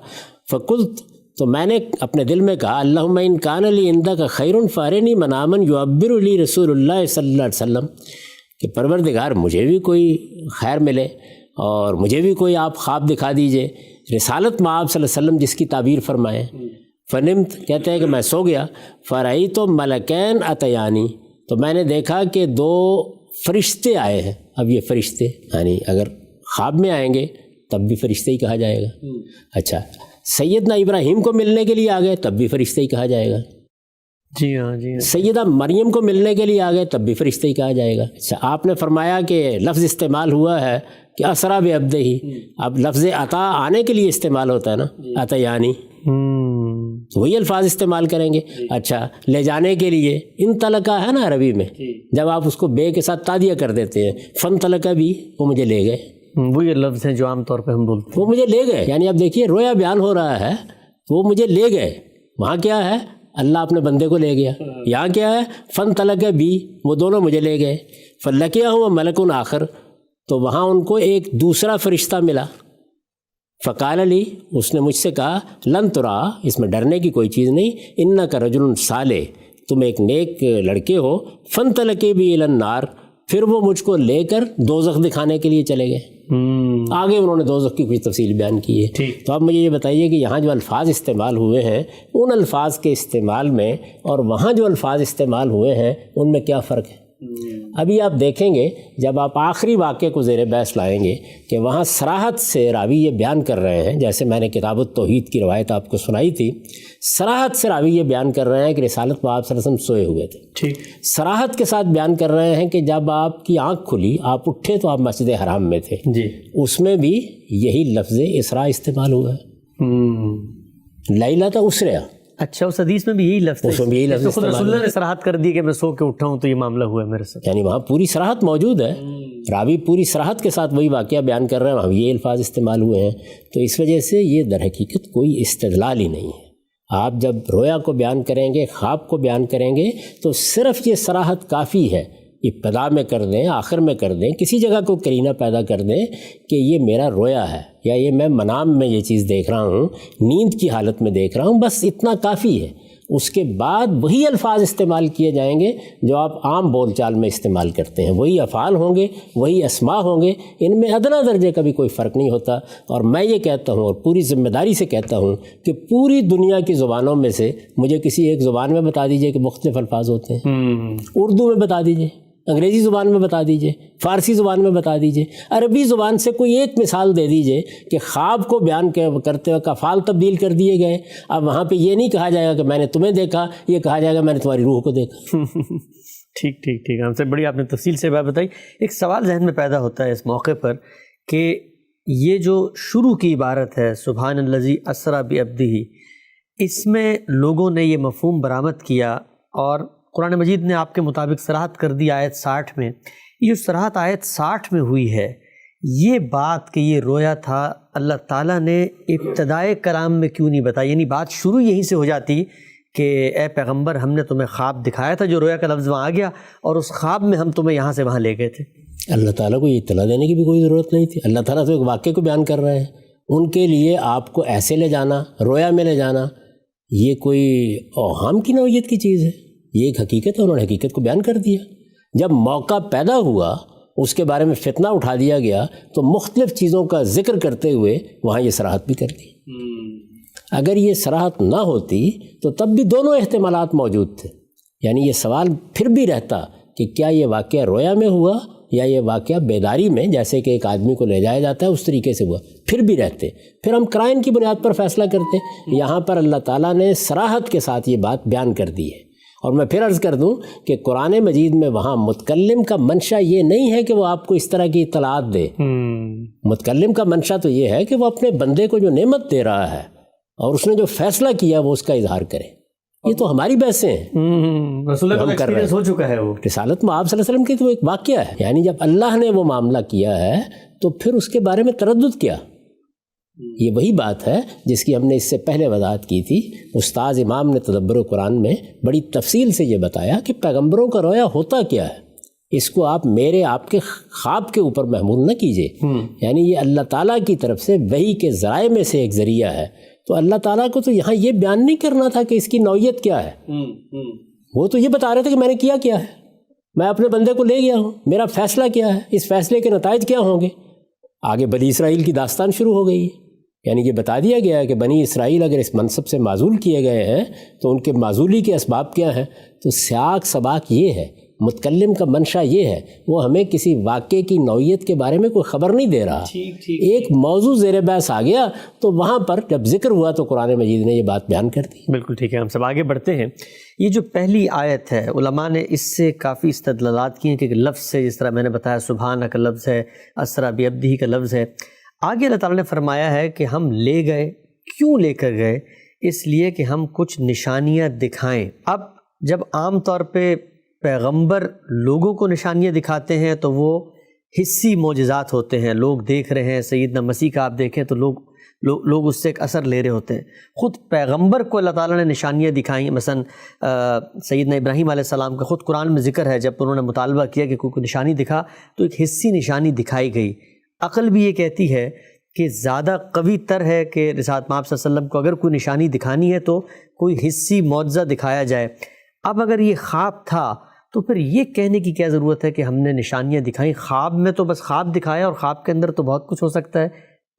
فَقُلْتُ، تو میں نے اپنے دل میں کہا، اللہم ان کان لی عندک خیر فارنی منامًا یعبر لی رسول اللہ صلی اللہ علیہ وسلم، کہ پروردگار مجھے بھی کوئی خیر ملے اور مجھے بھی کوئی آپ خواب دکھا دیجئے، رسالت مآب صلی اللہ علیہ وسلم جس کی تعبیر فرمائیں۔ فنمت، کہتے ہیں کہ میں سو گیا، فرأیت ملکین اتیانی، تو میں نے دیکھا کہ دو فرشتے آئے ہیں۔ اب یہ فرشتے یعنی اگر خواب میں آئیں گے تب بھی فرشتے ہی کہا جائے گا۔ اچھا، سیدنا ابراہیم کو ملنے کے لیے آ گئے تب بھی فرشتے ہی کہا جائے گا۔ جی ہاں جی ہاں۔ سیدہ مریم کو ملنے کے لیے آ گئے تب بھی فرشتے ہی کہا جائے گا۔ اچھا، آپ نے فرمایا کہ لفظ استعمال ہوا ہے کہ اسرا بعبدہ ہی، اب لفظ عطا آنے کے لیے استعمال ہوتا ہے نا، عطیانی، تو وہی الفاظ استعمال کریں گے۔ اچھا، لے جانے کے لیے انطلقہ ہے نا عربی میں، جب آپ اس کو بے کے ساتھ تادیہ کر دیتے ہیں، فن طلقہ بھی، وہ مجھے لے گئے، وہ یہ لفظ ہیں جو عام طور پہ ہم بولتے ہیں، وہ مجھے لے گئے۔ یعنی اب دیکھیے رویا بیان ہو رہا ہے، وہ مجھے لے گئے۔ وہاں کیا ہے؟ اللہ اپنے بندے کو لے گیا۔ یہاں کیا ہے؟ فن طلقہ بھی، وہ دونوں مجھے لے گئے۔ فلقیہ ہوا ملکن آخر، تو وہاں ان کو ایک دوسرا فرشتہ ملا۔ فقال علی، اس نے مجھ سے کہا، لن ترا، اس میں ڈرنے کی کوئی چیز نہیں، انک رجل صالح، تم ایک نیک لڑکے ہو۔ فن طلقے بھی الی النار، پھر وہ مجھ کو لے کر دوزخ دکھانے کے لیے چلے گئے۔ آگے انہوں نے دوزخ کی کچھ تفصیل بیان کی ہے۔ تو اب مجھے یہ بتائیے کہ یہاں جو الفاظ استعمال ہوئے ہیں ان الفاظ کے استعمال میں اور وہاں جو الفاظ استعمال ہوئے ہیں ان میں کیا فرق ہے؟ ابھی آپ دیکھیں گے جب آپ آخری واقعے کو زیر بحث لائیں گے کہ وہاں صراحت سے راوی یہ بیان کر رہے ہیں، جیسے میں نے کتاب التوحید کی روایت آپ کو سنائی تھی، صراحت سے راوی یہ بیان کر رہے ہیں کہ رسالت مآب صلی اللہ علیہ وسلم سوئے ہوئے تھے۔ ٹھیک، صراحت کے ساتھ بیان کر رہے ہیں کہ جب آپ کی آنکھ کھلی، آپ اٹھے تو آپ مسجد حرام میں تھے، جی، اس میں بھی یہی لفظ اسراء استعمال ہوا ہے، لیلۃ اسریا۔ اچھا، اس حدیث میں بھی یہی لفظ ہے، اس میں بھی یہی لفظ تو خود رسول اللہ نے صراحت کر دی کہ میں سو کے اٹھا ہوں تو یہ معاملہ ہوا ہے میرے ساتھ، یعنی وہاں پوری صراحت موجود ہے، راوی پوری صراحت کے ساتھ وہی واقعہ بیان کر رہے ہیں، وہاں یہ الفاظ استعمال ہوئے ہیں۔ تو اس وجہ سے یہ در حقیقت کوئی استدلال ہی نہیں ہے۔ آپ جب رویا کو بیان کریں گے، خواب کو بیان کریں گے، تو صرف یہ صراحت کافی ہے، ابتدا میں کر دیں، آخر میں کر دیں، کسی جگہ کو کرینہ پیدا کر دیں کہ یہ میرا رویا ہے، یا یہ میں منام میں یہ چیز دیکھ رہا ہوں، نیند کی حالت میں دیکھ رہا ہوں، بس اتنا کافی ہے۔ اس کے بعد وہی الفاظ استعمال کیے جائیں گے جو آپ عام بول چال میں استعمال کرتے ہیں، وہی افعال ہوں گے، وہی اسماء ہوں گے، ان میں ادنا درجے کا بھی کوئی فرق نہیں ہوتا۔ اور میں یہ کہتا ہوں اور پوری ذمہ داری سے کہتا ہوں کہ پوری دنیا کی زبانوں میں سے مجھے کسی ایک زبان میں بتا دیجئے کہ مختلف الفاظ ہوتے ہیں، اردو میں بتا دیجئے، انگریزی زبان میں بتا دیجئے، فارسی زبان میں بتا دیجئے، عربی زبان سے کوئی ایک مثال دے دیجئے کہ خواب کو بیان کرتے وقت افعال تبدیل کر دیے گئے۔ اب وہاں پہ یہ نہیں کہا جائے گا کہ میں نے تمہیں دیکھا، یہ کہا جائے گا میں نے تمہاری روح کو دیکھا۔ ٹھیک ٹھیک ٹھیک، ہم سے بڑی آپ نے تفصیل سے بات بتائی۔ ایک سوال ذہن میں پیدا ہوتا ہے اس موقع پر کہ یہ جو شروع کی عبارت ہے سبحان الذی اسری بعبدہ، اس میں لوگوں نے یہ مفہوم برآمد کیا اور قرآن مجید نے آپ کے مطابق صراحت کر دی آیت 60 میں۔ یہ جو صراحت آیت 60 میں ہوئی ہے، یہ بات کہ یہ رویا تھا، اللہ تعالیٰ نے ابتدائے کلام میں کیوں نہیں بتائی؟ یعنی بات شروع یہیں سے ہو جاتی کہ اے پیغمبر ہم نے تمہیں خواب دکھایا تھا، جو رویا کا لفظ وہاں آ گیا اور اس خواب میں ہم تمہیں یہاں سے وہاں لے گئے تھے۔ اللہ تعالیٰ کو یہ اطلاع دینے کی بھی کوئی ضرورت نہیں تھی۔ اللہ تعالیٰ تو ایک واقعے کو بیان کر رہے ہیں، ان کے لیے آپ کو ایسے لے جانا، رویا میں لے جانا، یہ کوئی اوہام کی نوعیت کی چیز ہے، یہ ایک حقیقت ہے، انہوں نے حقیقت کو بیان کر دیا۔ جب موقع پیدا ہوا، اس کے بارے میں فتنہ اٹھا دیا گیا، تو مختلف چیزوں کا ذکر کرتے ہوئے وہاں یہ صراحت بھی کر دی۔ اگر یہ صراحت نہ ہوتی تو تب بھی دونوں احتمالات موجود تھے، یعنی یہ سوال پھر بھی رہتا کہ کیا یہ واقعہ رویا میں ہوا یا یہ واقعہ بیداری میں، جیسے کہ ایک آدمی کو لے جایا جاتا ہے اس طریقے سے ہوا، پھر بھی رہتے، پھر ہم قرائن کی بنیاد پر فیصلہ کرتے۔ یہاں پر اللہ تعالیٰ نے صراحت کے ساتھ یہ بات بیان کر دی ہے۔ اور میں پھر عرض کر دوں کہ قرآن مجید میں وہاں متکلم کا منشا یہ نہیں ہے کہ وہ آپ کو اس طرح کی اطلاعات دے۔ متکلم کا منشا تو یہ ہے کہ وہ اپنے بندے کو جو نعمت دے رہا ہے اور اس نے جو فیصلہ کیا وہ اس کا اظہار کرے۔ یہ تو ہماری بحثیں ہیں، رسول اللہ کا ایکسپیرینس ہو چکا ہے وہ۔ رسالت میں آپ صلی اللہ علیہ وسلم کی تو ایک واقعہ ہے، یعنی جب اللہ نے وہ معاملہ کیا ہے تو پھر اس کے بارے میں تردد کیا؟ یہ وہی بات ہے جس کی ہم نے اس سے پہلے وضاحت کی تھی۔ استاذ امام نے تدبر قرآن میں بڑی تفصیل سے یہ بتایا کہ پیغمبروں کا رویا ہوتا کیا ہے، اس کو آپ آپ کے خواب کے اوپر محمول نہ کیجیے، یعنی یہ اللہ تعالیٰ کی طرف سے وحی کے ذرائع میں سے ایک ذریعہ ہے۔ تو اللہ تعالیٰ کو تو یہاں یہ بیان نہیں کرنا تھا کہ اس کی نوعیت کیا ہے، وہ تو یہ بتا رہے تھے کہ میں نے کیا ہے، میں اپنے بندے کو لے گیا ہوں، میرا فیصلہ کیا ہے، اس فیصلے کے نتائج کیا ہوں گے۔ آگے بنی اسرائیل کی داستان شروع ہو گئی ہے، یعنی یہ بتا دیا گیا ہے کہ بنی اسرائیل اگر اس منصب سے معزول کیے گئے ہیں تو ان کے معزولی کے اسباب کیا ہیں۔ تو سیاق سباق یہ ہے، متکلم کا منشا یہ ہے، وہ ہمیں کسی واقعے کی نوعیت کے بارے میں کوئی خبر نہیں دے رہا۔ ایک موضوع زیر بحث آ گیا تو وہاں پر جب ذکر ہوا تو قرآن مجید نے یہ بات بیان کر دی۔ بالکل ٹھیک ہے، ہم سب آگے بڑھتے ہیں۔ یہ جو پہلی آیت ہے، علماء نے اس سے کافی استدلالات کی ہیں کہ لفظ سے، جس طرح میں نے بتایا سبحانہ کا لفظ ہے، اسرا بعبدہ کا لفظ ہے۔ آگے اللہ تعالیٰ نے فرمایا ہے کہ ہم لے گئے، کیوں لے کر گئے؟ اس لیے کہ ہم کچھ نشانیاں دکھائیں۔ اب جب عام طور پہ پیغمبر لوگوں کو نشانیاں دکھاتے ہیں تو وہ حسی معجزات ہوتے ہیں، لوگ دیکھ رہے ہیں۔ سیدنا مسیح کا آپ دیکھیں تو لوگ اس سے ایک اثر لے رہے ہوتے ہیں۔ خود پیغمبر کو اللہ تعالیٰ نے نشانیاں دکھائیں، مثلا سیدنا ابراہیم علیہ السلام کا خود قرآن میں ذکر ہے، جب انہوں نے مطالبہ کیا کہ کوئی نشانی دکھا تو ایک حسی نشانی دکھائی گئی۔ عقل بھی یہ کہتی ہے کہ زیادہ قوی تر ہے کہ رسالت مآب صلی اللہ علیہ وسلم کو اگر کوئی نشانی دکھانی ہے تو کوئی حسی معجزہ دکھایا جائے۔ اب اگر یہ خواب تھا تو پھر یہ کہنے کی کیا ضرورت ہے کہ ہم نے نشانیاں دکھائیں؟ خواب میں تو بس خواب دکھایا، اور خواب کے اندر تو بہت کچھ ہو سکتا ہے،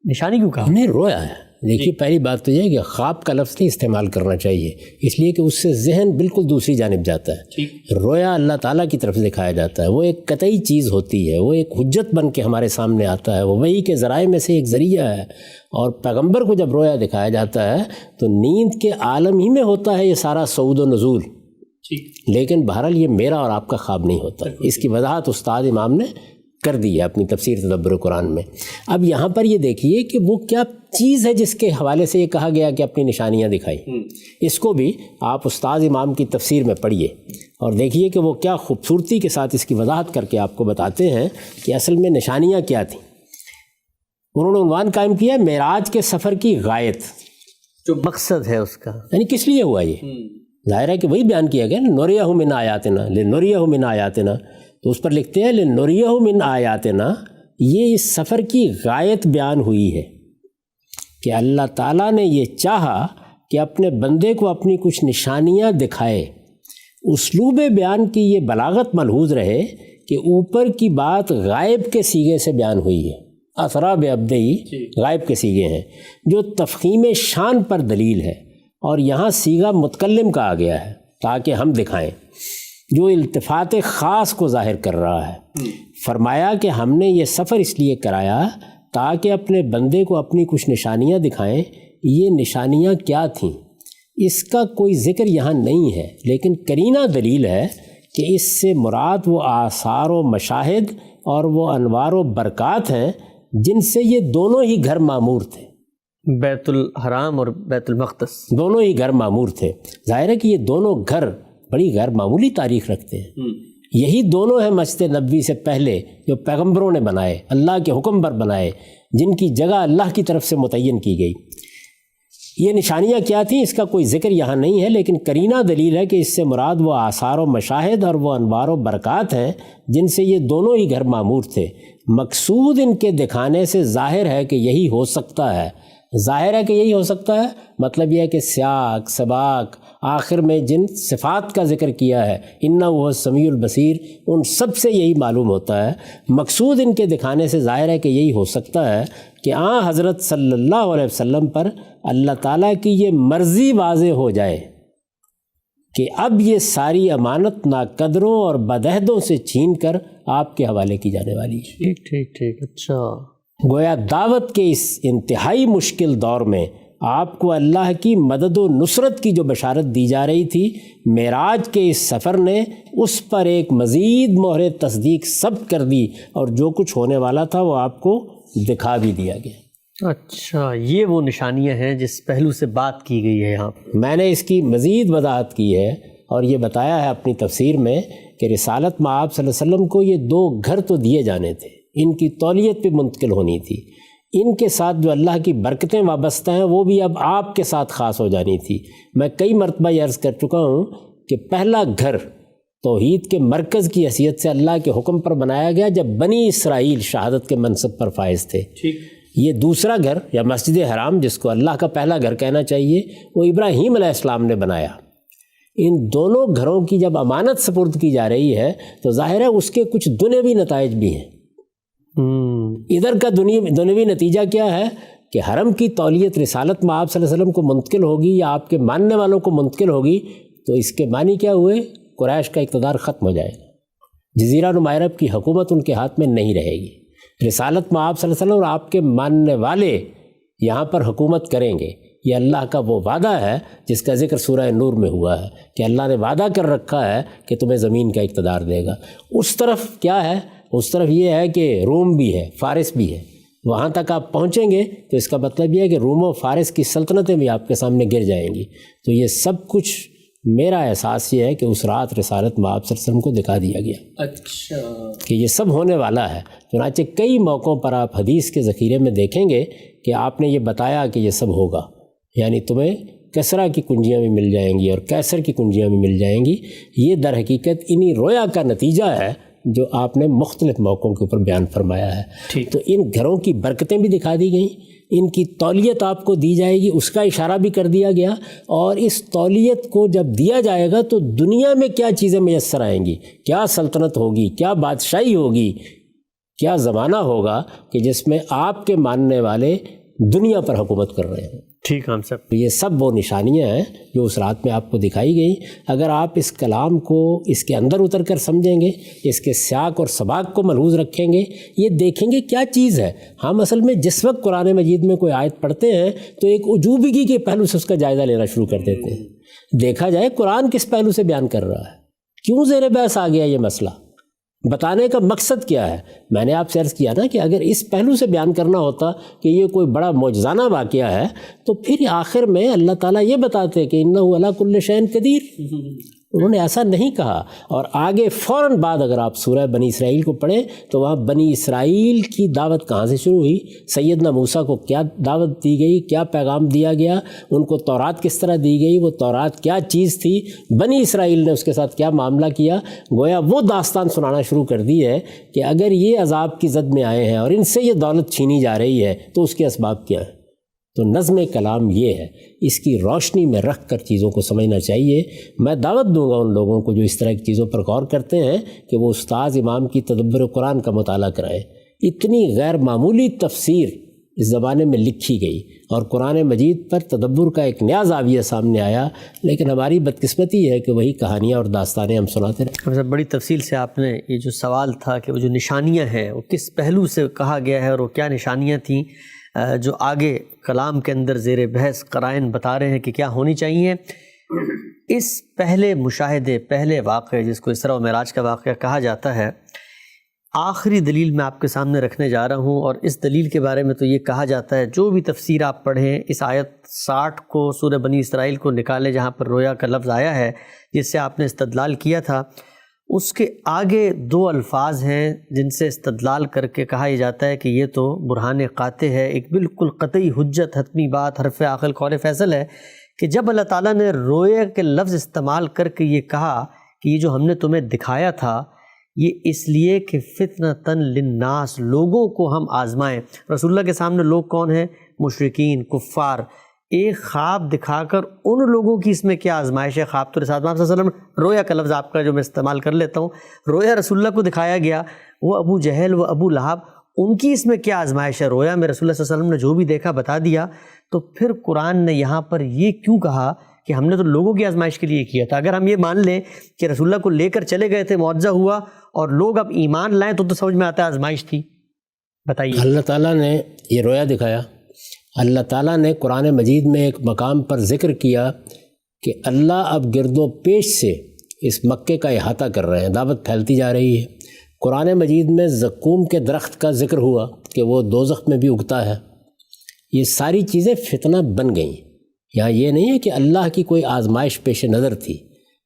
نشانی کیوں کہا؟ ہم نے رویا ہے۔ دیکھیے پہلی بات تو یہ ہے کہ خواب کا لفظ نہیں استعمال کرنا چاہیے، اس لیے کہ اس سے ذہن بالکل دوسری جانب جاتا ہے۔ رویا اللہ تعالیٰ کی طرف دکھایا جاتا ہے، وہ ایک قطعی چیز ہوتی ہے، وہ ایک حجت بن کے ہمارے سامنے آتا ہے، وہ وحی کے ذرائع میں سے ایک ذریعہ ہے۔ اور پیغمبر کو جب رویا دکھایا جاتا ہے تو نیند کے عالم ہی میں ہوتا ہے یہ سارا صعود و نزول، لیکن بہرحال یہ میرا اور آپ کا خواب نہیں ہوتا۔ اس کی وضاحت استاد امام نے کر دی ہے اپنی تفسیر تدبر قرآن میں۔ اب یہاں پر یہ دیکھیے کہ وہ کیا چیز ہے جس کے حوالے سے یہ کہا گیا کہ اپنی نشانیاں دکھائی۔ اس کو بھی آپ استاد امام کی تفسیر میں پڑھیے اور دیکھیے کہ وہ کیا خوبصورتی کے ساتھ اس کی وضاحت کر کے آپ کو بتاتے ہیں کہ اصل میں نشانیاں کیا تھیں۔ انہوں نے عنوان قائم کیا معراج کے سفر کی غایت، جو مقصد ہے اس کا، یعنی کس لیے ہوا یہ؟ ظاہر ہے کہ وہی بیان کیا گیا نا، نوریہ من آیاتنا لنوریہ من آیاتنا، تو اس پر لکھتے ہیں لنوریہ من آیاتنا۔ یہ اس سفر کی غایت بیان ہوئی ہے کہ اللہ تعالیٰ نے یہ چاہا کہ اپنے بندے کو اپنی کچھ نشانیاں دکھائے۔ اسلوب بیان کی یہ بلاغت ملحوظ رہے کہ اوپر کی بات غائب کے سیغے سے بیان ہوئی ہے، اسرا بعبدہ غائب کے سیغے ہیں، جو تفخیم شان پر دلیل ہے، اور یہاں سیغہ متکلم کا آ گیا ہے تاکہ ہم دکھائیں، جو التفات خاص کو ظاہر کر رہا ہے۔ فرمایا کہ ہم نے یہ سفر اس لیے کرایا تاکہ اپنے بندے کو اپنی کچھ نشانیاں دکھائیں۔ یہ نشانیاں کیا تھیں اس کا کوئی ذکر یہاں نہیں ہے، لیکن قرینہ دلیل ہے کہ اس سے مراد وہ آثار و مشاہد اور وہ انوار و برکات ہیں جن سے یہ دونوں ہی گھر معمور تھے، بیت الحرام اور بیت المقدس دونوں ہی گھر معمور تھے۔ ظاہر ہے کہ یہ دونوں گھر بڑی غیر معمولی تاریخ رکھتے ہیں۔ یہی دونوں ہیں مسجد نبوی سے پہلے جو پیغمبروں نے بنائے، اللہ کے حکم پر بنائے، جن کی جگہ اللہ کی طرف سے متعین کی گئی۔ یہ نشانیاں کیا تھیں اس کا کوئی ذکر یہاں نہیں ہے، لیکن قرینہ دلیل ہے کہ اس سے مراد وہ آثار و مشاہد اور وہ انوار و برکات ہیں جن سے یہ دونوں ہی گھر معمور تھے۔ مقصود ان کے دکھانے سے ظاہر ہے کہ یہی ہو سکتا ہے، ظاہر ہے کہ یہی ہو سکتا ہے، مطلب یہ ہے کہ سیاق سباق آخر میں جن صفات کا ذکر کیا ہے انہ وہ سمیع البصیر، ان سب سے یہی معلوم ہوتا ہے۔ مقصود ان کے دکھانے سے ظاہر ہے کہ یہی ہو سکتا ہے کہ حضرت صلی اللہ علیہ وسلم پر اللہ تعالیٰ کی یہ مرضی واضح ہو جائے کہ اب یہ ساری امانت ناقدروں اور بدعہدوں سے چھین کر آپ کے حوالے کی جانے والی ہے۔ ٹھیک، اچھا۔ گویا دعوت کے اس انتہائی مشکل دور میں آپ کو اللہ کی مدد و نصرت کی جو بشارت دی جا رہی تھی، معراج کے اس سفر نے اس پر ایک مزید مہر تصدیق ثبت کر دی، اور جو کچھ ہونے والا تھا وہ آپ کو دکھا بھی دیا گیا۔ اچھا، یہ وہ نشانیاں ہیں جس پہلو سے بات کی گئی ہے یہاں۔ میں نے اس کی مزید وضاحت کی ہے اور یہ بتایا ہے اپنی تفسیر میں کہ رسالت میں آپ صلی اللہ علیہ وسلم کو یہ 2 گھر تو دیے جانے تھے، ان کی تولیت بھی منتقل ہونی تھی، ان کے ساتھ جو اللہ کی برکتیں وابستہ ہیں وہ بھی اب آپ کے ساتھ خاص ہو جانی تھی۔ میں کئی مرتبہ یہ عرض کر چکا ہوں کہ پہلا گھر توحید کے مرکز کی حیثیت سے اللہ کے حکم پر بنایا گیا جب بنی اسرائیل شہادت کے منصب پر فائز تھے۔ یہ دوسرا گھر یا مسجد حرام، جس کو اللہ کا پہلا گھر کہنا چاہیے، وہ ابراہیم علیہ السلام نے بنایا۔ ان دونوں گھروں کی جب امانت سپرد کی جا رہی ہے تو ظاہر ہے اس کے کچھ دنیوی نتائج بھی ہیں۔ ادھر کا دنیوی نتیجہ کیا ہے کہ حرم کی تولیت رسالت میں آپ صلی اللہ علیہ وسلم کو منتقل ہوگی یا آپ کے ماننے والوں کو منتقل ہوگی، تو اس کے معنی کیا ہوئے؟ قریش کا اقتدار ختم ہو جائے گا، جزیرہ نما عرب کی حکومت ان کے ہاتھ میں نہیں رہے گی۔ رسالت میں آپ صلی اللہ علیہ وسلم اور آپ کے ماننے والے یہاں پر حکومت کریں گے۔ یہ اللہ کا وہ وعدہ ہے جس کا ذکر سورہ نور میں ہوا ہے کہ اللہ نے وعدہ کر رکھا ہے کہ تمہیں زمین کا اقتدار دے گا۔ اس طرف کیا ہے؟ اس طرف یہ ہے کہ روم بھی ہے، فارس بھی ہے۔ وہاں تک آپ پہنچیں گے تو اس کا مطلب یہ ہے کہ روم و فارس کی سلطنتیں بھی آپ کے سامنے گر جائیں گی۔ تو یہ سب کچھ میرا احساس یہ ہے کہ اس رات رسالت میں آپ صلی اللہ علیہ وسلم کو دکھا دیا گیا، اچھا، کہ یہ سب ہونے والا ہے۔ چنانچہ کئی موقعوں پر آپ حدیث کے ذخیرے میں دیکھیں گے کہ آپ نے یہ بتایا کہ یہ سب ہوگا، یعنی تمہیں کسرا کی کنجیاں بھی مل جائیں گی اور کیسر کی کنجیاں بھی مل جائیں گی۔ یہ در حقیقت انہی رویا کا نتیجہ ہے جو آپ نے مختلف موقعوں کے اوپر بیان فرمایا ہے۔ تو ان گھروں کی برکتیں بھی دکھا دی گئیں، ان کی تولیت آپ کو دی جائے گی، اس کا اشارہ بھی کر دیا گیا، اور اس تولیت کو جب دیا جائے گا تو دنیا میں کیا چیزیں میسر آئیں گی، کیا سلطنت ہوگی، کیا بادشاہی ہوگی، کیا زمانہ ہوگا کہ جس میں آپ کے ماننے والے دنیا پر حکومت کر رہے ہیں۔ ٹھیک ہم سب، یہ سب وہ نشانیاں ہیں جو اس رات میں آپ کو دکھائی گئیں۔ اگر آپ اس کلام کو اس کے اندر اتر کر سمجھیں گے، اس کے سیاق اور سباق کو ملحوظ رکھیں گے، یہ دیکھیں گے کیا چیز ہے۔ ہم اصل میں جس وقت قرآن مجید میں کوئی آیت پڑھتے ہیں تو ایک عجوبگی کے پہلو سے اس کا جائزہ لینا شروع کر دیتے ہیں۔ دیکھا جائے قرآن کس پہلو سے بیان کر رہا ہے، کیوں زیر بحث آ گیا یہ مسئلہ، بتانے کا مقصد کیا ہے۔ میں نے آپ سے عرض کیا نا کہ اگر اس پہلو سے بیان کرنا ہوتا کہ یہ کوئی بڑا معجزانہ واقعہ ہے تو پھر آخر میں اللہ تعالیٰ یہ بتاتے کہ انہ علی کل شیء قدیر۔ انہوں نے ایسا نہیں کہا، اور آگے فوراً بعد اگر آپ سورہ بنی اسرائیل کو پڑھیں تو وہاں بنی اسرائیل کی دعوت کہاں سے شروع ہوئی، سیدنا موسیٰ کو کیا دعوت دی گئی، کیا پیغام دیا گیا، ان کو تورات کس طرح دی گئی، وہ تورات کیا چیز تھی، بنی اسرائیل نے اس کے ساتھ کیا معاملہ کیا۔ گویا وہ داستان سنانا شروع کر دی ہے کہ اگر یہ عذاب کی زد میں آئے ہیں اور ان سے یہ دولت چھینی جا رہی ہے تو اس کے اسباب کیا ہیں۔ تو نظم کلام یہ ہے، اس کی روشنی میں رکھ کر چیزوں کو سمجھنا چاہیے۔ میں دعوت دوں گا ان لوگوں کو جو اس طرح کی چیزوں پر غور کرتے ہیں کہ وہ استاذ امام کی تدبر قرآن کا مطالعہ کرائیں۔ اتنی غیر معمولی تفسیر اس زمانے میں لکھی گئی اور قرآن مجید پر تدبر کا ایک نیا زاویہ سامنے آیا، لیکن ہماری بدقسمتی ہے کہ وہی کہانیاں اور داستانیں ہم سناتے رہے۔ بڑی تفصیل سے آپ نے یہ جو سوال تھا کہ وہ جو نشانیاں ہیں وہ کس پہلو سے کہا گیا ہے اور وہ کیا نشانیاں تھیں جو آگے کلام کے اندر زیر بحث قرائن بتا رہے ہیں کہ کیا ہونی چاہیے، اس پہلے مشاہدے، پہلے واقعے جس کو اسراء و معراج کا واقعہ کہا جاتا ہے، آخری دلیل میں آپ کے سامنے رکھنے جا رہا ہوں، اور اس دلیل کے بارے میں تو یہ کہا جاتا ہے جو بھی تفسیر آپ پڑھیں اس آیت 60 کو سورہ بنی اسرائیل کو نکالے جہاں پر رویا کا لفظ آیا ہے جس سے آپ نے استدلال کیا تھا، اس کے آگے 2 الفاظ ہیں جن سے استدلال کر کے کہا یہ جاتا ہے کہ یہ تو برہان قاطع ہے، ایک بالکل قطعی حجت، حتمی بات، حرف عاقل قول فیصل ہے کہ جب اللہ تعالیٰ نے روئے کے لفظ استعمال کر کے یہ کہا کہ یہ جو ہم نے تمہیں دکھایا تھا یہ اس لیے کہ فتنۃ للناس، لوگوں کو ہم آزمائیں۔ رسول اللہ کے سامنے لوگ کون ہیں؟ مشرکین، کفار، ایک خواب دکھا کر ان لوگوں کی اس میں کیا آزمائش ہے؟ خواب تو رسالت محمد صلی اللہ علیہ وسلم، رویا کا لفظ آپ کا جو میں استعمال کر لیتا ہوں، رویا رسول اللہ کو دکھایا گیا، وہ ابو جہل، وہ ابو لہب، ان کی اس میں کیا آزمائش ہے؟ رویا میں رسول اللہ صلی اللہ علیہ وسلم نے جو بھی دیکھا بتا دیا، تو پھر قرآن نے یہاں پر یہ کیوں کہا کہ ہم نے تو لوگوں کی آزمائش کے لیے کیا تھا؟ اگر ہم یہ مان لیں کہ رسول اللہ کو لے کر چلے گئے تھے، معجزہ ہوا اور لوگ اب ایمان لائیں، تو سمجھ میں آتا ہے آزمائش تھی۔ بتائیے۔ اللہ تعالیٰ نے یہ رویا دکھایا، اللہ تعالیٰ نے قرآن مجید میں ایک مقام پر ذکر کیا کہ اللہ اب گرد و پیش سے اس مکے کا احاطہ کر رہے ہیں، دعوت پھیلتی جا رہی ہے۔ قرآن مجید میں زقوم کے درخت کا ذکر ہوا کہ وہ دوزخ میں بھی اگتا ہے۔ یہ ساری چیزیں فتنہ بن گئیں۔ یہاں یہ نہیں ہے کہ اللہ کی کوئی آزمائش پیش نظر تھی،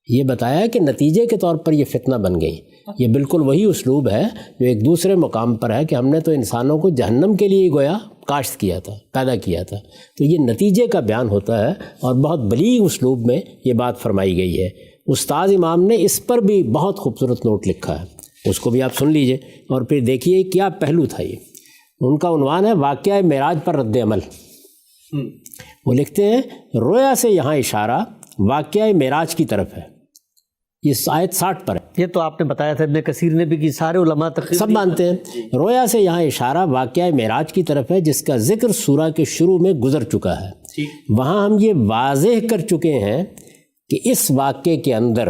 یہ بتایا کہ نتیجے کے طور پر یہ فتنہ بن گئی۔ یہ بالکل وہی اسلوب ہے جو ایک دوسرے مقام پر ہے کہ ہم نے تو انسانوں کو جہنم کے لیے گویا کاشت کیا تھا، پیدا کیا تھا، تو یہ نتیجے کا بیان ہوتا ہے اور بہت بلیغ اسلوب میں یہ بات فرمائی گئی ہے۔ استاد امام نے اس پر بھی بہت خوبصورت نوٹ لکھا ہے، اس کو بھی آپ سن لیجئے اور پھر دیکھیے کیا پہلو تھا۔ یہ ان کا عنوان ہے واقعہ معراج پر رد عمل۔ وہ لکھتے ہیں رویا سے یہاں اشارہ واقعہ معراج کی طرف ہے۔ یہ آیت 60 پر ہے۔ یہ تو آپ نے بتایا تھا، ابن کثیر نے بھی کہ سارے علماء تقریباً سب مانتے ہیں۔ رویا سے یہاں اشارہ واقعہ معراج کی طرف ہے جس کا ذکر سورہ کے شروع میں گزر چکا ہے۔ وہاں ہم یہ واضح کر چکے ہیں کہ اس واقعے کے اندر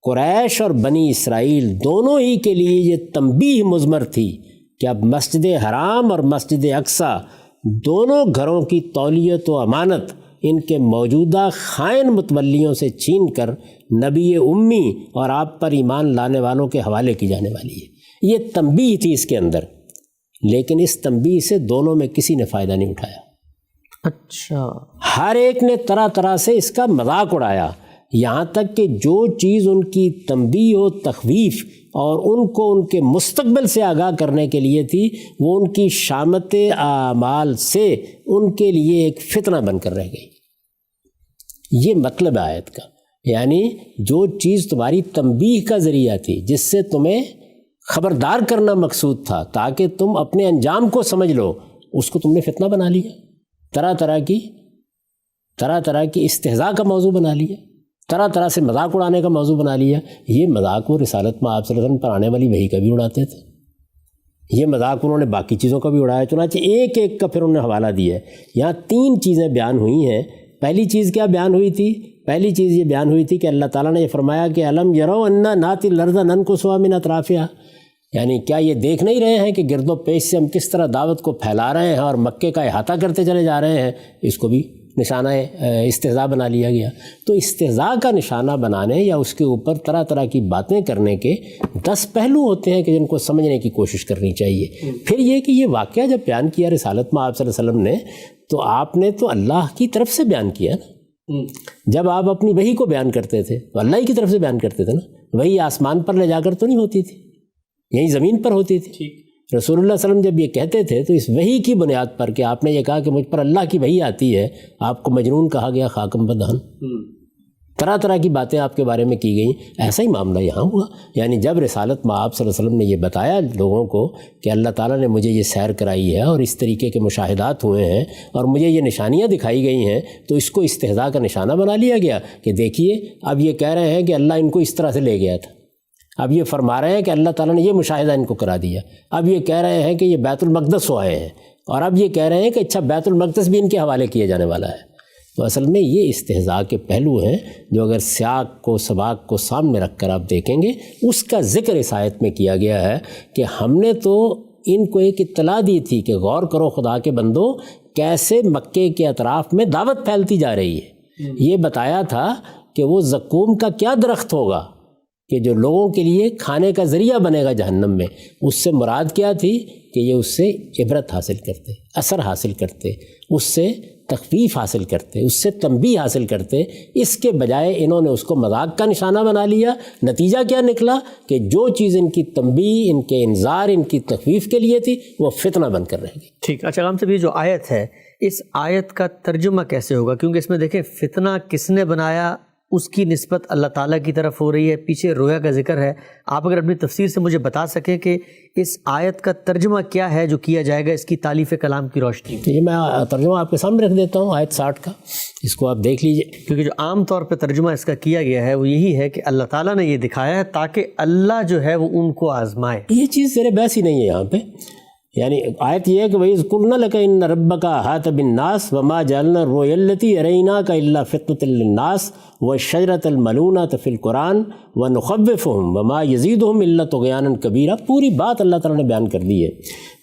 قریش اور بنی اسرائیل دونوں ہی کے لیے یہ تنبیہ مضمر تھی کہ اب مسجد حرام اور مسجد اقصیٰ دونوں گھروں کی تولیت و امانت ان کے موجودہ خائن متولیوں سے چھین کر نبی امی اور آپ پر ایمان لانے والوں کے حوالے کی جانے والی ہے۔ یہ تنبیہ تھی اس کے اندر، لیکن اس تنبیہ سے دونوں میں کسی نے فائدہ نہیں اٹھایا۔ اچھا، ہر ایک نے طرح طرح سے اس کا مذاق اڑایا، یہاں تک کہ جو چیز ان کی تنبیہ و تخویف اور ان کو ان کے مستقبل سے آگاہ کرنے کے لیے تھی، وہ ان کی شامت اعمال سے ان کے لیے ایک فتنہ بن کر رہ گئی۔ یہ مطلب آیت کا، یعنی جو چیز تمہاری تنبیہ کا ذریعہ تھی، جس سے تمہیں خبردار کرنا مقصود تھا تاکہ تم اپنے انجام کو سمجھ لو، اس کو تم نے فتنہ بنا لیا، طرح طرح کی استہزاء کا موضوع بنا لیا، طرح طرح سے مذاق اڑانے کا موضوع بنا لیا۔ یہ مذاق وہ رسالت میں آپ صلی اللہ علیہ وسلم پر آنے والی وحی کا بھی اڑاتے تھے، یہ مذاق انہوں نے باقی چیزوں کا بھی اڑایا، چنانچہ ایک ایک کا پھر انہوں نے حوالہ دیا ہے۔ یہاں 3 چیزیں بیان ہوئی ہیں۔ پہلی چیز کیا بیان ہوئی تھی؟ پہلی چیز یہ بیان ہوئی تھی کہ اللہ تعالیٰ نے یہ فرمایا کہ الم یروا انا ناتی الارض ننقصها من اطرافها، یعنی کیا یہ دیکھ نہیں رہے ہیں کہ گرد و پیش سے ہم کس طرح دعوت کو پھیلا رہے ہیں اور مکے کا احاطہ کرتے چلے جا رہے ہیں۔ اس کو بھی نشانہ استہزاء بنا لیا گیا۔ تو استہزاء کا نشانہ بنانے یا اس کے اوپر طرح طرح کی باتیں کرنے کے 10 پہلو ہوتے ہیں کہ جن کو سمجھنے کی کوشش کرنی چاہیے۔ پھر یہ کہ یہ واقعہ جب بیان کیا رسالت میں آپ صلی اللہ علیہ وسلم نے، تو آپ نے تو اللہ کی طرف سے بیان کیا نا۔ جب آپ اپنی وحی کو بیان کرتے تھے تو اللہ ہی کی طرف سے بیان کرتے تھے نا، وحی آسمان پر لے جا کر تو نہیں ہوتی تھی، یہی زمین پر ہوتی تھی۔ رسول اللہ صلی اللہ علیہ وسلم جب یہ کہتے تھے تو اس وحی کی بنیاد پر کہ آپ نے یہ کہا کہ مجھ پر اللہ کی وحی آتی ہے، آپ کو مجنون کہا گیا، خاکم بدہن، طرح طرح کی باتیں آپ کے بارے میں کی گئیں۔ ایسا ہی معاملہ یہاں ہوا، یعنی جب رسالت میں آپ صلی اللہ علیہ وسلم نے یہ بتایا لوگوں کو کہ اللہ تعالیٰ نے مجھے یہ سیر کرائی ہے اور اس طریقے کے مشاہدات ہوئے ہیں اور مجھے یہ نشانیاں دکھائی گئی ہیں، تو اس کو استہزاء کا نشانہ بنا لیا گیا کہ دیکھیے اب یہ کہہ رہے ہیں کہ اللہ ان کو اس طرح سے لے گیا تھا، اب یہ فرما رہے ہیں کہ اللہ تعالیٰ نے یہ مشاہدہ ان کو کرا دیا، اب یہ کہہ رہے ہیں کہ یہ بیت المقدس ہو آئے ہیں، اور اب یہ کہہ رہے ہیں کہ اچھا بیت المقدس بھی ان کے حوالے کیا جانے والا ہے۔ تو اصل میں یہ استہزاء کے پہلو ہیں جو اگر سیاق کو سباق کو سامنے رکھ کر آپ دیکھیں گے، اس کا ذکر اس آیت میں کیا گیا ہے کہ ہم نے تو ان کو ایک اطلاع دی تھی کہ غور کرو خدا کے بندو، کیسے مکے کے اطراف میں دعوت پھیلتی جا رہی ہے۔ یہ بتایا تھا کہ وہ زقوم کا کیا درخت ہوگا کہ جو لوگوں کے لیے کھانے کا ذریعہ بنے گا جہنم میں۔ اس سے مراد کیا تھی کہ یہ اس سے عبرت حاصل کرتے، اثر حاصل کرتے، اس سے تخفیف حاصل کرتے، اس سے تنبیہ حاصل کرتے۔ اس کے بجائے انہوں نے اس کو مذاق کا نشانہ بنا لیا۔ نتیجہ کیا نکلا کہ جو چیز ان کی تنبیہ، ان کے انذار، ان کی تخفیف کے لیے تھی، وہ فتنہ بن کر رہ گئی۔ ٹھیک۔ اچھا غلام صاحب، یہ جو آیت ہے، اس آیت کا ترجمہ کیسے ہوگا؟ کیونکہ اس میں دیکھیں فتنہ کس نے بنایا اس کی نسبت اللہ تعالیٰ کی طرف ہو رہی ہے، پیچھے رویا کا ذکر ہے۔ آپ اگر اپنی تفسیر سے مجھے بتا سکیں کہ اس آیت کا ترجمہ کیا ہے جو کیا جائے گا اس کی تالیف کلام کی روشنی میں؟ یہ میں ترجمہ آپ کے سامنے رکھ دیتا ہوں، آیت 60 کا، اس کو آپ دیکھ لیجئے۔ کیونکہ جو عام طور پہ ترجمہ اس کا کیا گیا ہے وہ یہی ہے کہ اللہ تعالیٰ نے یہ دکھایا ہے تاکہ اللہ جو ہے وہ ان کو آزمائے۔ یہ چیز زیر بحث ہی نہیں ہے یہاں پہ، یعنی آیت یہ ہے کہ وَإِذْ قُلْنَا لَكَ إِنَّ رَبَّكَ أَحَاطَ بِالنَّاسِ وَمَا جَعَلْنَا الرُّؤْيَا الَّتِي أَرَيْنَاكَ إِلَّا فِتْنَةً لِلنَّاسِ وَالشَّجَرَةَ الْمَلْعُونَةَ فِي الْقُرْآنِ وَنُخَوِّفُهُمْ وَمَا يَزِيدُهُمْ إِلَّا طُغْيَانًا كَبِيرًا۔ پوری بات اللہ تعالیٰ نے بیان کر دی ہے۔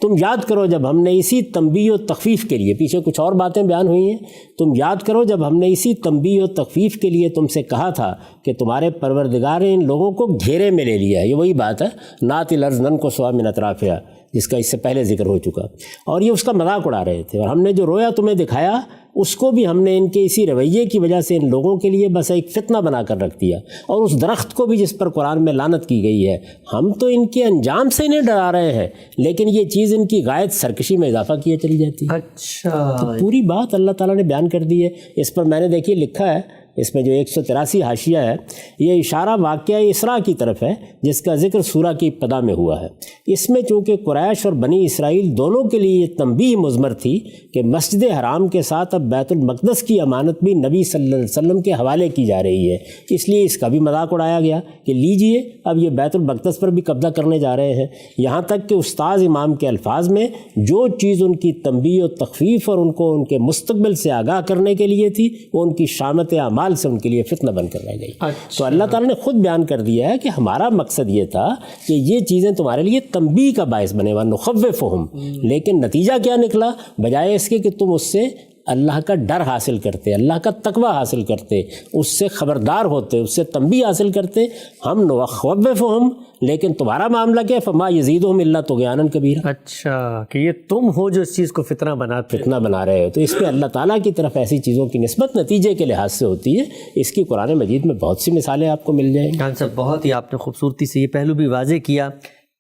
تم یاد کرو جب ہم نے اسی تنبیہ و تخفیف کے لیے، پیچھے کچھ اور باتیں بیان ہوئی ہیں، تم یاد کرو جب ہم نے اسی تنبیہ و تخفیف کے لیے تم سے کہا تھا کہ تمہارے پروردگار نے ان لوگوں کو گھیرے میں لے لیا ہے۔ یہ وہی بات ہے، نَأْتِي الْأَرْضَ نَنْقُصُهَا مِنْ أَطْرَافِهَا، جس کا اس سے پہلے ذکر ہو چکا، اور یہ اس کا مذاق اڑا رہے تھے۔ اور ہم نے جو رویا تمہیں دکھایا اس کو بھی ہم نے ان کے اسی رویے کی وجہ سے ان لوگوں کے لیے بس ایک فتنہ بنا کر رکھ دیا، اور اس درخت کو بھی جس پر قرآن میں لعنت کی گئی ہے، ہم تو ان کے انجام سے انہیں ڈرا رہے ہیں، لیکن یہ چیز ان کی غایت سرکشی میں اضافہ کیے چلی جاتی ہے۔ اچھا، تو پوری بات اللہ تعالیٰ نے بیان کر دی ہے۔ اس پر میں نے دیکھیے لکھا ہے، اس میں جو 183 حاشیہ ہے، یہ اشارہ واقعہ اسراء کی طرف ہے جس کا ذکر سورہ کی ابتدا میں ہوا ہے۔ اس میں چونکہ قریش اور بنی اسرائیل دونوں کے لیے یہ تنبیہ مضمر تھی کہ مسجد حرام کے ساتھ اب بیت المقدس کی امانت بھی نبی صلی اللہ علیہ وسلم کے حوالے کی جا رہی ہے، اس لیے اس کا بھی مذاق اڑایا گیا کہ لیجئے اب یہ بیت المقدس پر بھی قبضہ کرنے جا رہے ہیں، یہاں تک کہ استاذ امام کے الفاظ میں جو چیز ان کی تنبیہ و تخفیف اور ان کو ان کے مستقبل سے آگاہ کرنے کے لیے تھی وہ ان کی شامت اعمال سے ان کے لیے فتنہ بن کر رہ گئی۔ تو اللہ تعالیٰ نے خود بیان کر دیا ہے کہ ہمارا مقصد یہ تھا کہ یہ چیزیں تمہارے لیے تنبیہ کا باعث بنے، وَنُخَوِّفُهُمْ، لیکن نتیجہ کیا نکلا؟ بجائے اس کے کہ تم اس سے اللہ کا ڈر حاصل کرتے، اللہ کا تقوی حاصل کرتے، اس سے خبردار ہوتے، اس سے تنبیہ حاصل کرتے، ہم نُخَوِّفُهُمْ، لیکن تمہارا معاملہ کیا؟ فما یزیدہم الا طغیانا کبیرا۔ اچھا، کہ یہ تم ہو جو اس چیز کو فتنہ بنا رہے ہو۔ تو اس پہ اللہ تعالیٰ کی طرف ایسی چیزوں کی نسبت نتیجے کے لحاظ سے ہوتی ہے۔ اس کی قرآن مجید میں بہت سی مثالیں آپ کو مل جائیں گی۔ خان صاحب، بہت ہی آپ نے خوبصورتی سے یہ پہلو بھی واضح کیا۔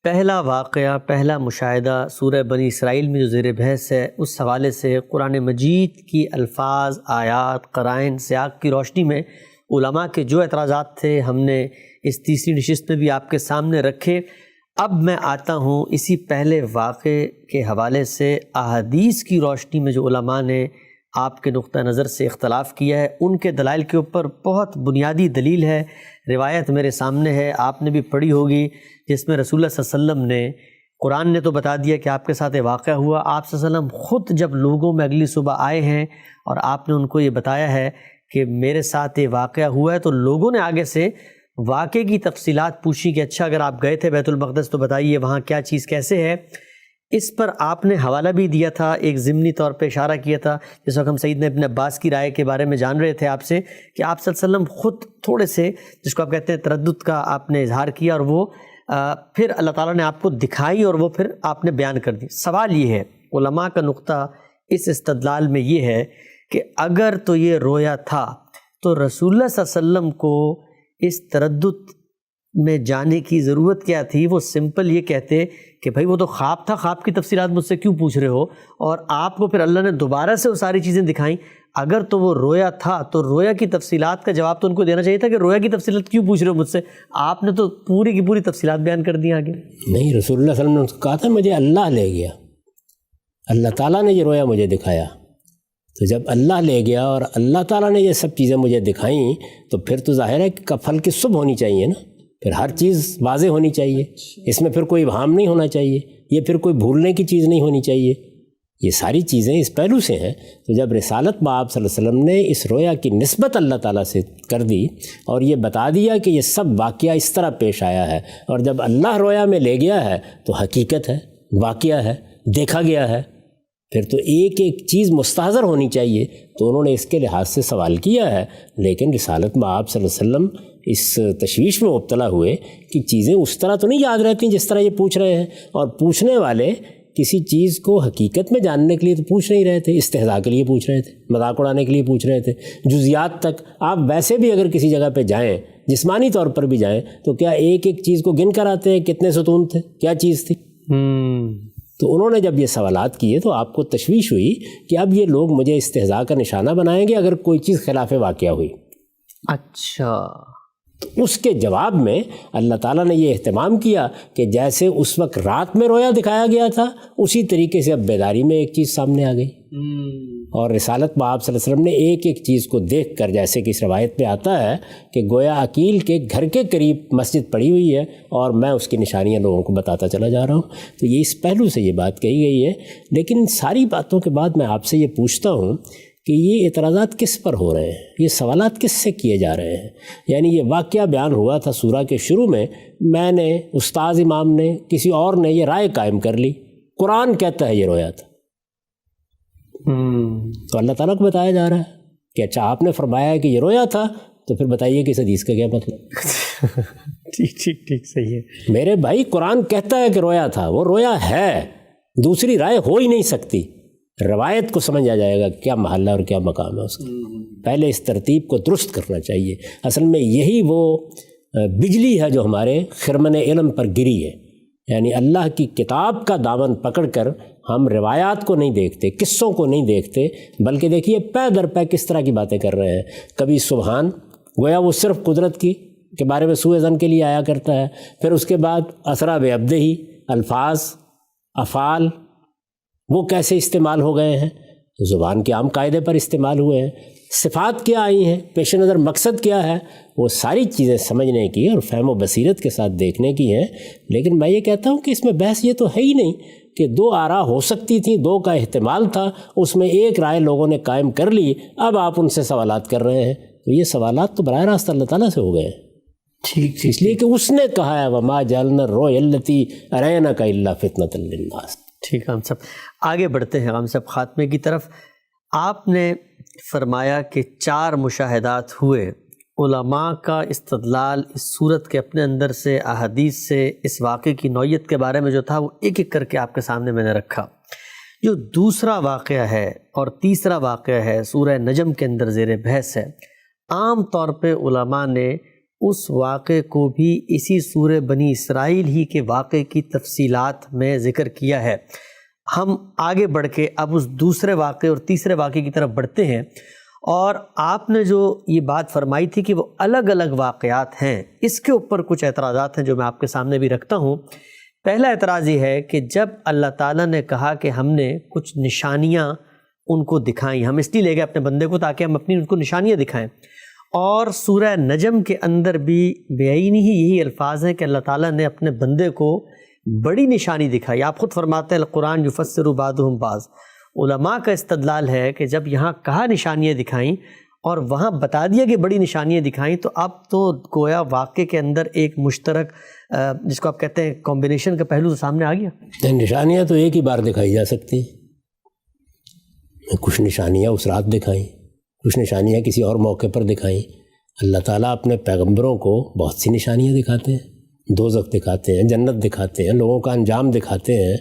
پہلا واقعہ، پہلا مشاہدہ سورہ بنی اسرائیل میں جو زیر بحث ہے، اس حوالے سے قرآن مجید کی الفاظ، آیات، قرائن، سیاق کی روشنی میں علماء کے جو اعتراضات تھے ہم نے اس تیسری نشست میں بھی آپ کے سامنے رکھے۔ اب میں آتا ہوں اسی پہلے واقعے کے حوالے سے احادیث کی روشنی میں جو علماء نے آپ کے نقطہ نظر سے اختلاف کیا ہے، ان کے دلائل کے اوپر بہت بنیادی دلیل ہے، روایت میرے سامنے ہے، آپ نے بھی پڑھی ہوگی، جس میں رسول اللہ صلی اللہ علیہ وسلم نے، قرآن نے تو بتا دیا کہ آپ کے ساتھ یہ واقعہ ہوا، آپ صلی اللہ علیہ وسلم خود جب لوگوں میں اگلی صبح آئے ہیں اور آپ نے ان کو یہ بتایا ہے کہ میرے ساتھ یہ واقعہ ہوا ہے، تو لوگوں نے آگے سے واقعے کی تفصیلات پوچھی کہ اچھا اگر آپ گئے تھے بیت المقدس تو بتائیے وہاں کیا چیز کیسے ہے۔ اس پر آپ نے حوالہ بھی دیا تھا، ایک ضمنی طور پہ اشارہ کیا تھا، جس وقت ہم سیدنا ابن عباس کی رائے کے بارے میں جان رہے تھے آپ سے، کہ آپ صلی اللہ علیہ وسلم خود تھوڑے سے، جس کو آپ کہتے ہیں تردد کا، آپ نے اظہار کیا، اور وہ پھر اللہ تعالیٰ نے آپ کو دکھائی اور وہ پھر آپ نے بیان کر دی۔ سوال یہ ہے، علماء کا نقطہ اس استدلال میں یہ ہے کہ اگر تو یہ رویا تھا تو رسول اللہ صلی اللہ علیہ وسلم کو اس تردد میں جانے کی ضرورت کیا تھی؟ وہ سمپل یہ کہتے کہ بھائی وہ تو خواب تھا، خواب کی تفصیلات مجھ سے کیوں پوچھ رہے ہو؟ اور آپ کو پھر اللہ نے دوبارہ سے وہ ساری چیزیں دکھائیں۔ اگر تو وہ رویا تھا تو رویا کی تفصیلات کا جواب تو ان کو دینا چاہیے تھا کہ رویا کی تفصیلات کیوں پوچھ رہے ہو مجھ سے؟ آپ نے تو پوری کی پوری تفصیلات بیان کر دی آگے۔ نہیں، رسول اللہ صلی اللہ علیہ وسلم نے کہا تھا مجھے اللہ لے گیا، اللہ تعالیٰ نے یہ رویا مجھے دکھایا۔ تو جب اللہ لے گیا اور اللہ تعالیٰ نے یہ سب چیزیں مجھے دکھائیں تو پھر تو ظاہر ہے کہ پھل کی صبح ہونی چاہیے نا، پھر ہر چیز واضح ہونی چاہیے، اس میں پھر کوئی ابہام نہیں ہونا چاہیے، یہ پھر کوئی بھولنے کی چیز نہیں ہونی چاہیے، یہ ساری چیزیں اس پہلو سے ہیں۔ تو جب رسالت بآب صلی اللہ علیہ وسلم نے اس رویا کی نسبت اللہ تعالیٰ سے کر دی اور یہ بتا دیا کہ یہ سب واقعہ اس طرح پیش آیا ہے، اور جب اللہ رویا میں لے گیا ہے تو حقیقت ہے، واقعہ ہے، دیکھا گیا ہے، پھر تو ایک ایک چیز مستحضر ہونی چاہیے۔ تو انہوں نے اس کے لحاظ سے سوال کیا ہے، لیکن رسالت بآب صلی اللہ علیہ وسلم اس تشویش میں مبتلا ہوئے کہ چیزیں اس طرح تو نہیں یاد رہتی جس طرح یہ پوچھ رہے ہیں، اور پوچھنے والے کسی چیز کو حقیقت میں جاننے کے لیے تو پوچھ نہیں رہے تھے، استہزاء کے لیے پوچھ رہے تھے، مذاق اڑانے کے لیے پوچھ رہے تھے، جزیات تک۔ آپ ویسے بھی اگر کسی جگہ پہ جائیں، جسمانی طور پر بھی جائیں، تو کیا ایک ایک چیز کو گن کر آتے ہیں کتنے ستون تھے، کیا چیز تھی؟ تو انہوں نے جب یہ سوالات کیے تو آپ کو تشویش ہوئی کہ اب یہ لوگ مجھے استہزاء کا نشانہ بنائیں گے اگر کوئی چیز خلاف واقعہ ہوئی۔ اچھا، اس کے جواب میں اللہ تعالیٰ نے یہ اہتمام کیا کہ جیسے اس وقت رات میں رویا دکھایا گیا تھا، اسی طریقے سے اب بیداری میں ایک چیز سامنے آ گئی۔ اور رسالت میں آپ صلی اللہ علیہ وسلم نے ایک ایک چیز کو دیکھ کر، جیسے کہ اس روایت میں آتا ہے کہ گویا عقیل کے گھر کے قریب مسجد پڑی ہوئی ہے اور میں اس کی نشانیاں لوگوں کو بتاتا چلا جا رہا ہوں۔ تو یہ اس پہلو سے یہ بات کہی گئی ہے۔ لیکن ان ساری باتوں کے بعد میں آپ سے یہ پوچھتا ہوں کہ یہ اعتراضات کس پر ہو رہے ہیں، یہ سوالات کس سے کیے جا رہے ہیں؟ یعنی یہ واقعہ بیان ہوا تھا سورہ کے شروع میں نے، استاذ امام نے، کسی اور نے یہ رائے قائم کر لی، قرآن کہتا ہے یہ رویا تھا۔ تو اللہ تعالیٰ کو بتایا جا رہا ہے کہ اچھا آپ نے فرمایا ہے کہ یہ رویا تھا، تو پھر بتائیے کہ اس حدیث کا کیا مطلب؟ ٹھیک صحیح ہے میرے بھائی، قرآن کہتا ہے کہ رویا تھا، وہ رویا ہے، دوسری رائے ہو ہی نہیں سکتی۔ روایت کو سمجھ آ جائے گا کیا محل ہے اور کیا مقام ہے اس کا۔ پہلے اس ترتیب کو درست کرنا چاہیے۔ اصل میں یہی وہ بجلی ہے جو ہمارے خرمن علم پر گری ہے، یعنی اللہ کی کتاب کا دامن پکڑ کر ہم روایات کو نہیں دیکھتے، قصوں کو نہیں دیکھتے، بلکہ دیکھیے پے در پے کس طرح کی باتیں کر رہے ہیں۔ کبھی سبحان، گویا وہ صرف قدرت کی کے بارے میں سوء ظن کے لیے آیا کرتا ہے، پھر اس کے بعد اسرا بعبدہ، الفاظ، افعال وہ کیسے استعمال ہو گئے ہیں، زبان کے عام قاعدے پر استعمال ہوئے ہیں، صفات کیا آئی ہیں، پیش نظر مقصد کیا ہے، وہ ساری چیزیں سمجھنے کی اور فہم و بصیرت کے ساتھ دیکھنے کی ہیں۔ لیکن میں یہ کہتا ہوں کہ اس میں بحث یہ تو ہے ہی نہیں کہ دو آراء ہو سکتی تھیں، دو کا احتمال تھا، اس میں ایک رائے لوگوں نے قائم کر لی، اب آپ ان سے سوالات کر رہے ہیں، تو یہ سوالات تو براہ راست اللہ تعالیٰ سے ہو گئے ہیں۔ ٹھیک اس لیے کہ اس نے کہا ہے وَمَا جَعَلْنَا الرُّؤْيَا الَّتِي أَرَيْنَاكَ إِلَّا فِتْنَةً لِلنَّاسِ۔ ٹھیک ہے، ہم سب آگے بڑھتے ہیں، ہم سب خاتمے کی طرف۔ آپ نے فرمایا کہ 4 مشاہدات ہوئے، علماء کا استدلال اس صورت کے اپنے اندر سے، احادیث سے، اس واقعے کی نوعیت کے بارے میں جو تھا وہ ایک ایک کر کے آپ کے سامنے میں نے رکھا۔ جو دوسرا واقعہ ہے اور تیسرا واقعہ ہے سورہ نجم کے اندر زیر بحث ہے، عام طور پہ علماء نے اس واقعے کو بھی اسی سورہ بنی اسرائیل ہی کے واقعے کی تفصیلات میں ذکر کیا ہے۔ ہم آگے بڑھ کے اب اس دوسرے واقعے اور تیسرے واقعے کی طرف بڑھتے ہیں، اور آپ نے جو یہ بات فرمائی تھی کہ وہ الگ الگ واقعات ہیں، اس کے اوپر کچھ اعتراضات ہیں جو میں آپ کے سامنے بھی رکھتا ہوں۔ پہلا اعتراض یہ ہے کہ جب اللہ تعالیٰ نے کہا کہ ہم نے کچھ نشانیاں ان کو دکھائیں، ہم اس لیے لے گئے اپنے بندے کو تاکہ ہم اپنی ان کو نشانیاں دکھائیں، اور سورہ نجم کے اندر بھی بعینی ہی یہی الفاظ ہیں کہ اللہ تعالیٰ نے اپنے بندے کو بڑی نشانی دکھائی۔ آپ خود فرماتے ہیں القرآن یفسر بعضهم بعض۔ علماء کا استدلال ہے کہ جب یہاں کہا نشانیاں دکھائیں اور وہاں بتا دیا کہ بڑی نشانیاں دکھائیں، تو اب تو گویا واقعے کے اندر ایک مشترک جس کو آپ کہتے ہیں کمبینیشن کا پہلو تو سامنے آ گیا۔ نشانیاں تو ایک ہی بار دکھائی جا سکتی ہیں، کچھ نشانیاں اس رات دکھائیں، کچھ نشانیاں کسی اور موقع پر دکھائیں۔ اللہ تعالیٰ اپنے پیغمبروں کو بہت سی نشانیاں دکھاتے ہیں، دوزخ دکھاتے ہیں، جنت دکھاتے ہیں، لوگوں کا انجام دکھاتے ہیں۔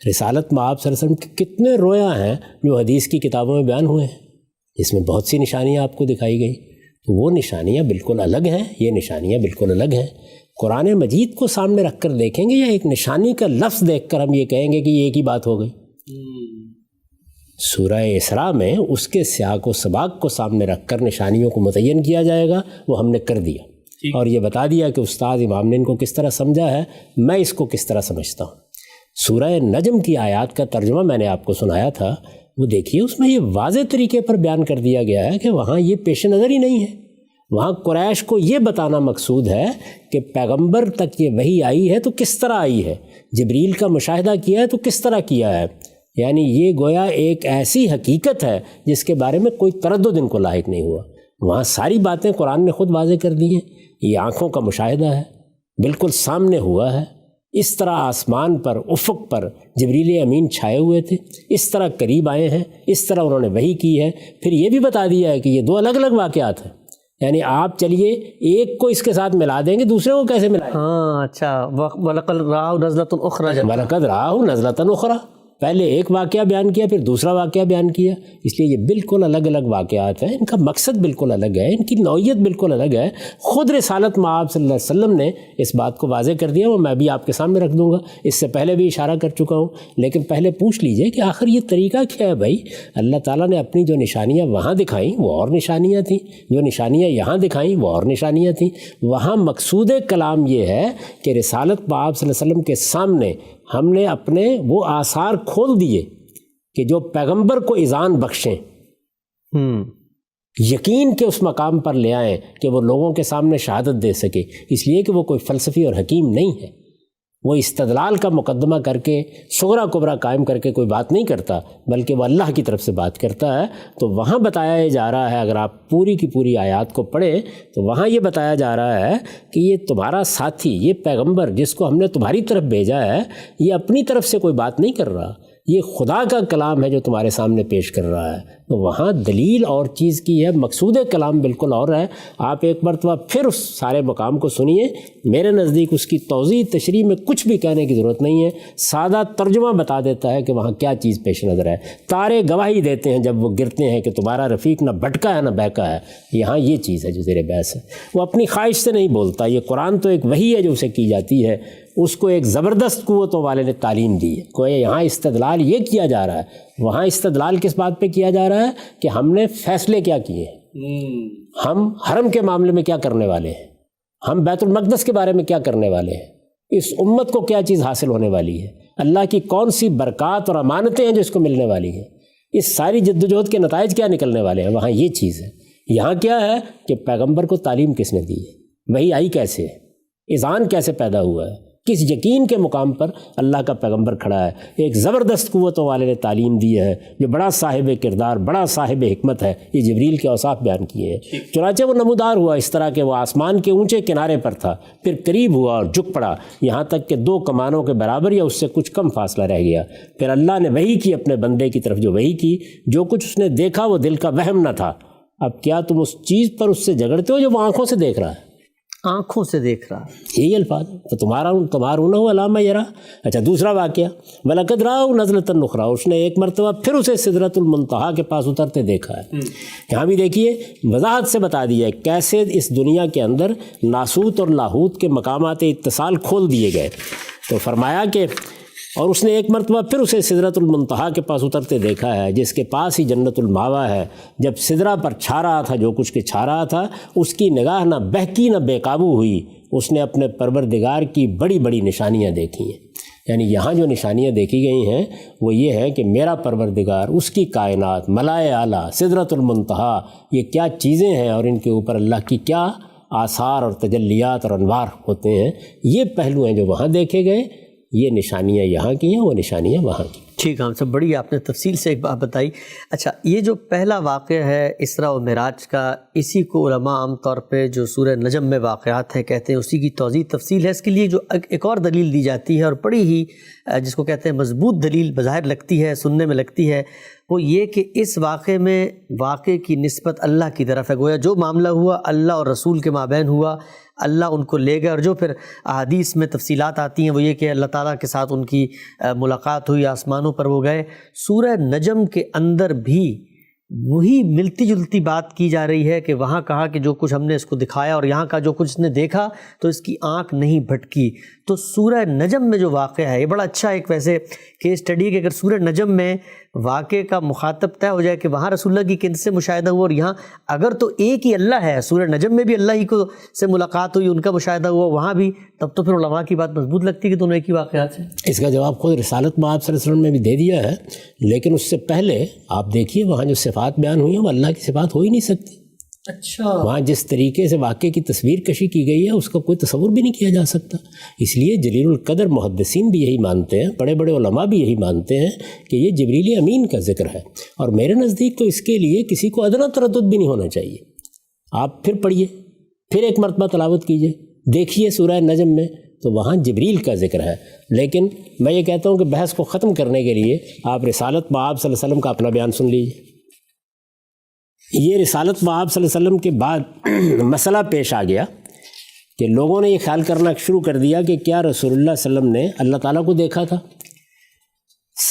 رسالت میں آپ صلی اللہ علیہ وسلم کے کتنے رویا ہیں جو حدیث کی کتابوں میں بیان ہوئے ہیں، جس میں بہت سی نشانیاں آپ کو دکھائی گئی۔ تو وہ نشانیاں بالکل الگ ہیں، یہ نشانیاں بالکل الگ ہیں۔ قرآن مجید کو سامنے رکھ کر دیکھیں گے یا ایک نشانی کا لفظ دیکھ کر ہم یہ کہیں گے کہ یہ ایک ہی بات ہو گئی؟ سورہ اسراء میں اس کے سیاق و سباق کو سامنے رکھ کر نشانیوں کو متعین کیا جائے گا، وہ ہم نے کر دیا اور یہ بتا دیا کہ استاد امام نے ان کو کس طرح سمجھا ہے، میں اس کو کس طرح سمجھتا ہوں۔ سورہ نجم کی آیات کا ترجمہ میں نے آپ کو سنایا تھا، وہ دیکھیے اس میں یہ واضح طریقے پر بیان کر دیا گیا ہے کہ وہاں یہ پیش نظر ہی نہیں ہے۔ وہاں قریش کو یہ بتانا مقصود ہے کہ پیغمبر تک یہ وحی آئی ہے تو کس طرح آئی ہے، جبریل کا مشاہدہ کیا ہے تو کس طرح کیا ہے۔ یعنی یہ گویا ایک ایسی حقیقت ہے جس کے بارے میں کوئی تردد ان کو لاحق نہیں ہوا۔ وہاں ساری باتیں قرآن نے خود واضح کر دی ہیں۔ یہ آنکھوں کا مشاہدہ ہے، بالکل سامنے ہوا ہے، اس طرح آسمان پر افق پر جبریل امین چھائے ہوئے تھے، اس طرح قریب آئے ہیں، اس طرح انہوں نے وحی کی ہے۔ پھر یہ بھی بتا دیا ہے کہ یہ 2 الگ الگ واقعات ہیں، یعنی آپ چلیے ایک کو اس کے ساتھ ملا دیں گے، دوسرے کو کیسے ملائیں؟ ہاں اچھا، وَلَقَدْ رَآهُ نَزْلَةً أُخْرَىٰ، وَلَقَدْ رَآهُ نَزْلَةً أُخْرَىٰ، پہلے ایک واقعہ بیان کیا پھر دوسرا واقعہ بیان کیا، اس لیے یہ بالکل الگ الگ واقعات ہیں، ان کا مقصد بالکل الگ ہے، ان کی نوعیت بالکل الگ ہے۔ خود رسالت مآب صلی اللہ علیہ وسلم نے اس بات کو واضح کر دیا، وہ میں بھی آپ کے سامنے رکھ دوں گا، اس سے پہلے بھی اشارہ کر چکا ہوں، لیکن پہلے پوچھ لیجئے کہ آخر یہ طریقہ کیا ہے بھائی؟ اللہ تعالیٰ نے اپنی جو نشانیاں وہاں دکھائیں وہ اور نشانیاں تھیں، جو نشانیاں یہاں دکھائیں وہ اور نشانیاں تھیں۔ وہاں مقصود کلام یہ ہے کہ رسالت مآب صلی اللہ علیہ وسلم کے سامنے ہم نے اپنے وہ آثار کھول دیے کہ جو پیغمبر کو اذعان بخشیں، یقین کے اس مقام پر لے آئیں کہ وہ لوگوں کے سامنے شہادت دے سکے، اس لیے کہ وہ کوئی فلسفی اور حکیم نہیں ہے، وہ استدلال کا مقدمہ کر کے صغرا کبرا قائم کر کے کوئی بات نہیں کرتا، بلکہ وہ اللہ کی طرف سے بات کرتا ہے۔ تو وہاں بتایا جا رہا ہے، اگر آپ پوری کی پوری آیات کو پڑھیں تو وہاں یہ بتایا جا رہا ہے کہ یہ تمہارا ساتھی، یہ پیغمبر جس کو ہم نے تمہاری طرف بھیجا ہے، یہ اپنی طرف سے کوئی بات نہیں کر رہا، یہ خدا کا کلام ہے جو تمہارے سامنے پیش کر رہا ہے۔ تو وہاں دلیل اور چیز کی ہے، مقصود کلام بالکل اور ہے۔ آپ ایک مرتبہ پھر اس سارے مقام کو سنیے، میرے نزدیک اس کی توضیح تشریح میں کچھ بھی کہنے کی ضرورت نہیں ہے، سادہ ترجمہ بتا دیتا ہے کہ وہاں کیا چیز پیش نظر ہے۔ تارے گواہی دیتے ہیں جب وہ گرتے ہیں کہ تمہارا رفیق نہ بھٹکا ہے نہ بہکا ہے، یہاں یہ چیز ہے جو زیر بحث ہے۔ وہ اپنی خواہش سے نہیں بولتا، یہ قرآن تو ایک وحی ہے جو اسے کی جاتی ہے، اس کو ایک زبردست قوتوں والے نے تعلیم دی ہے۔ کوئی یہاں استدلال یہ کیا جا رہا ہے، وہاں استدلال کس بات پہ کیا جا رہا ہے کہ ہم نے فیصلے کیا کیے ہیں، ہم حرم کے معاملے میں کیا کرنے والے ہیں، ہم بیت المقدس کے بارے میں کیا کرنے والے ہیں، اس امت کو کیا چیز حاصل ہونے والی ہے، اللہ کی کون سی برکات اور امانتیں ہیں جو اس کو ملنے والی ہیں، اس ساری جدوجہد کے نتائج کیا نکلنے والے ہیں۔ وہاں یہ چیز ہے۔ یہاں کیا ہے کہ پیغمبر کو تعلیم کس نے دی ہے، وہی آئی کیسے ہے، اذعان کیسے پیدا ہوا ہے، کس یقین کے مقام پر اللہ کا پیغمبر کھڑا ہے۔ ایک زبردست قوتوں والے نے تعلیم دی ہے جو بڑا صاحب کردار، بڑا صاحب حکمت ہے، یہ جبریل کے اوصاف بیان کیے ہیں۔ چنانچہ وہ نمودار ہوا اس طرح کہ وہ آسمان کے اونچے کنارے پر تھا، پھر قریب ہوا اور جھک پڑا، یہاں تک کہ 2 کمانوں کے برابر یا اس سے کچھ کم فاصلہ رہ گیا۔ پھر اللہ نے وحی کی اپنے بندے کی طرف، جو وحی کی، جو کچھ اس نے دیکھا وہ دل کا وہم نہ تھا۔ اب کیا تم اس چیز پر اس سے جھگڑتے ہو جو وہ آنکھوں سے دیکھ رہا ہے، آنکھوں سے دیکھ رہا ہے، یہی الفاظ ہے۔ تو تمہارون علامہ یرا۔ اچھا دوسرا واقعہ، وَلَقَدْ رَآهُ نَزْلَةً أُخْرَىٰ، اس نے ایک مرتبہ پھر اسے سدرۃ المنتہا کے پاس اترتے دیکھا ہے۔ یہاں بھی دیکھیے وضاحت سے بتا دیا ہے کیسے اس دنیا کے اندر ناسوت اور لاہوت کے مقامات اتصال کھول دیے گئے۔ تو فرمایا کہ اور اس نے ایک مرتبہ پھر اسے سدرۃ المنتہا کے پاس اترتے دیکھا ہے، جس کے پاس ہی جنت الماوا ہے۔ جب سدرہ پر چھا رہا تھا جو کچھ کے چھا رہا تھا، اس کی نگاہ نہ بہکی نہ بے قابو ہوئی، اس نے اپنے پروردگار کی بڑی بڑی نشانیاں دیکھی ہیں۔ یعنی یہاں جو نشانیاں دیکھی گئی ہیں وہ یہ ہے کہ میرا پروردگار، اس کی کائنات، ملائے اعلیٰ، سدرۃ المنتہا، یہ کیا چیزیں ہیں اور ان کے اوپر اللہ کی کیا آثار اور تجلیات اور انوار ہوتے ہیں۔ یہ پہلو ہیں جو وہاں دیکھے گئے، یہ نشانیاں یہاں کی ہیں، وہ نشانیاں وہاں کی۔ ٹھیک ہے، ہم سب بڑی آپ نے تفصیل سے ایک بات بتائی۔ اچھا، یہ جو پہلا واقعہ ہے اسراء و معراج کا، اسی کو علماء عام طور پہ جو سورہ نجم میں واقعات ہیں کہتے ہیں، اسی کی توضیح تفصیل ہے۔ اس کے لیے جو ایک اور دلیل دی جاتی ہے اور بڑی ہی جس کو کہتے ہیں مضبوط دلیل بظاہر لگتی ہے، سننے میں لگتی ہے، وہ یہ کہ اس واقعے میں واقعے کی نسبت اللہ کی طرف ہے۔ گویا جو معاملہ ہوا اللہ اور رسول کے مابین ہوا، اللہ ان کو لے گئے، اور جو پھر احادیث میں تفصیلات آتی ہیں وہ یہ کہ اللہ تعالیٰ کے ساتھ ان کی ملاقات ہوئی، آسمانوں پر وہ گئے۔ سورہ نجم کے اندر بھی وہی ملتی جلتی بات کی جا رہی ہے کہ وہاں کہا کہ جو کچھ ہم نے اس کو دکھایا، اور یہاں کا جو کچھ اس نے دیکھا تو اس کی آنکھ نہیں بھٹکی۔ تو سورہ نجم میں جو واقعہ ہے یہ بڑا اچھا ایک ویسے کیس اسٹڈی ہے کہ اگر سورہ نجم میں واقعے کا مخاطب طے ہو جائے کہ وہاں رسول اللہ کی کن سے مشاہدہ ہوا، اور یہاں اگر تو ایک ہی اللہ ہے، سورہ نجم میں بھی اللہ ہی کو سے ملاقات ہوئی، ان کا مشاہدہ ہوا وہاں بھی، تب تو پھر علماء کی بات مضبوط لگتی ہے کہ دونوں ایک ہی واقعات ہیں۔ اس کا جواب خود رسالت مآب صلی اللہ علیہ وسلم نے بھی دے دیا ہے، لیکن اس سے پہلے آپ دیکھیے وہاں جو صفات بیان ہوئی ہیں وہ اللہ کی صفات ہو ہی نہیں سکتی۔ اچھا، وہاں جس طریقے سے واقعے کی تصویر کشی کی گئی ہے اس کا کوئی تصور بھی نہیں کیا جا سکتا۔ اس لیے جلیل القدر محدثین بھی یہی مانتے ہیں، بڑے بڑے علماء بھی یہی مانتے ہیں کہ یہ جبریل امین کا ذکر ہے، اور میرے نزدیک تو اس کے لیے کسی کو ادنا تردد بھی نہیں ہونا چاہیے۔ آپ پھر پڑھیے، پھر ایک مرتبہ تلاوت کیجیے، دیکھیے سورہ نجم میں تو وہاں جبریل کا ذکر ہے۔ لیکن میں یہ کہتا ہوں کہ بحث کو ختم کرنے کے لیے آپ رسالت مآب صلی اللہ علیہ وسلم کا اپنا بیان سن لیجیے۔ یہ رسالت مآب صلی اللہ علیہ وسلم کے بعد مسئلہ پیش آ گیا کہ لوگوں نے یہ خیال کرنا شروع کر دیا کہ کیا رسول اللہ صلی اللہ علیہ وسلم نے اللہ تعالیٰ کو دیکھا تھا؟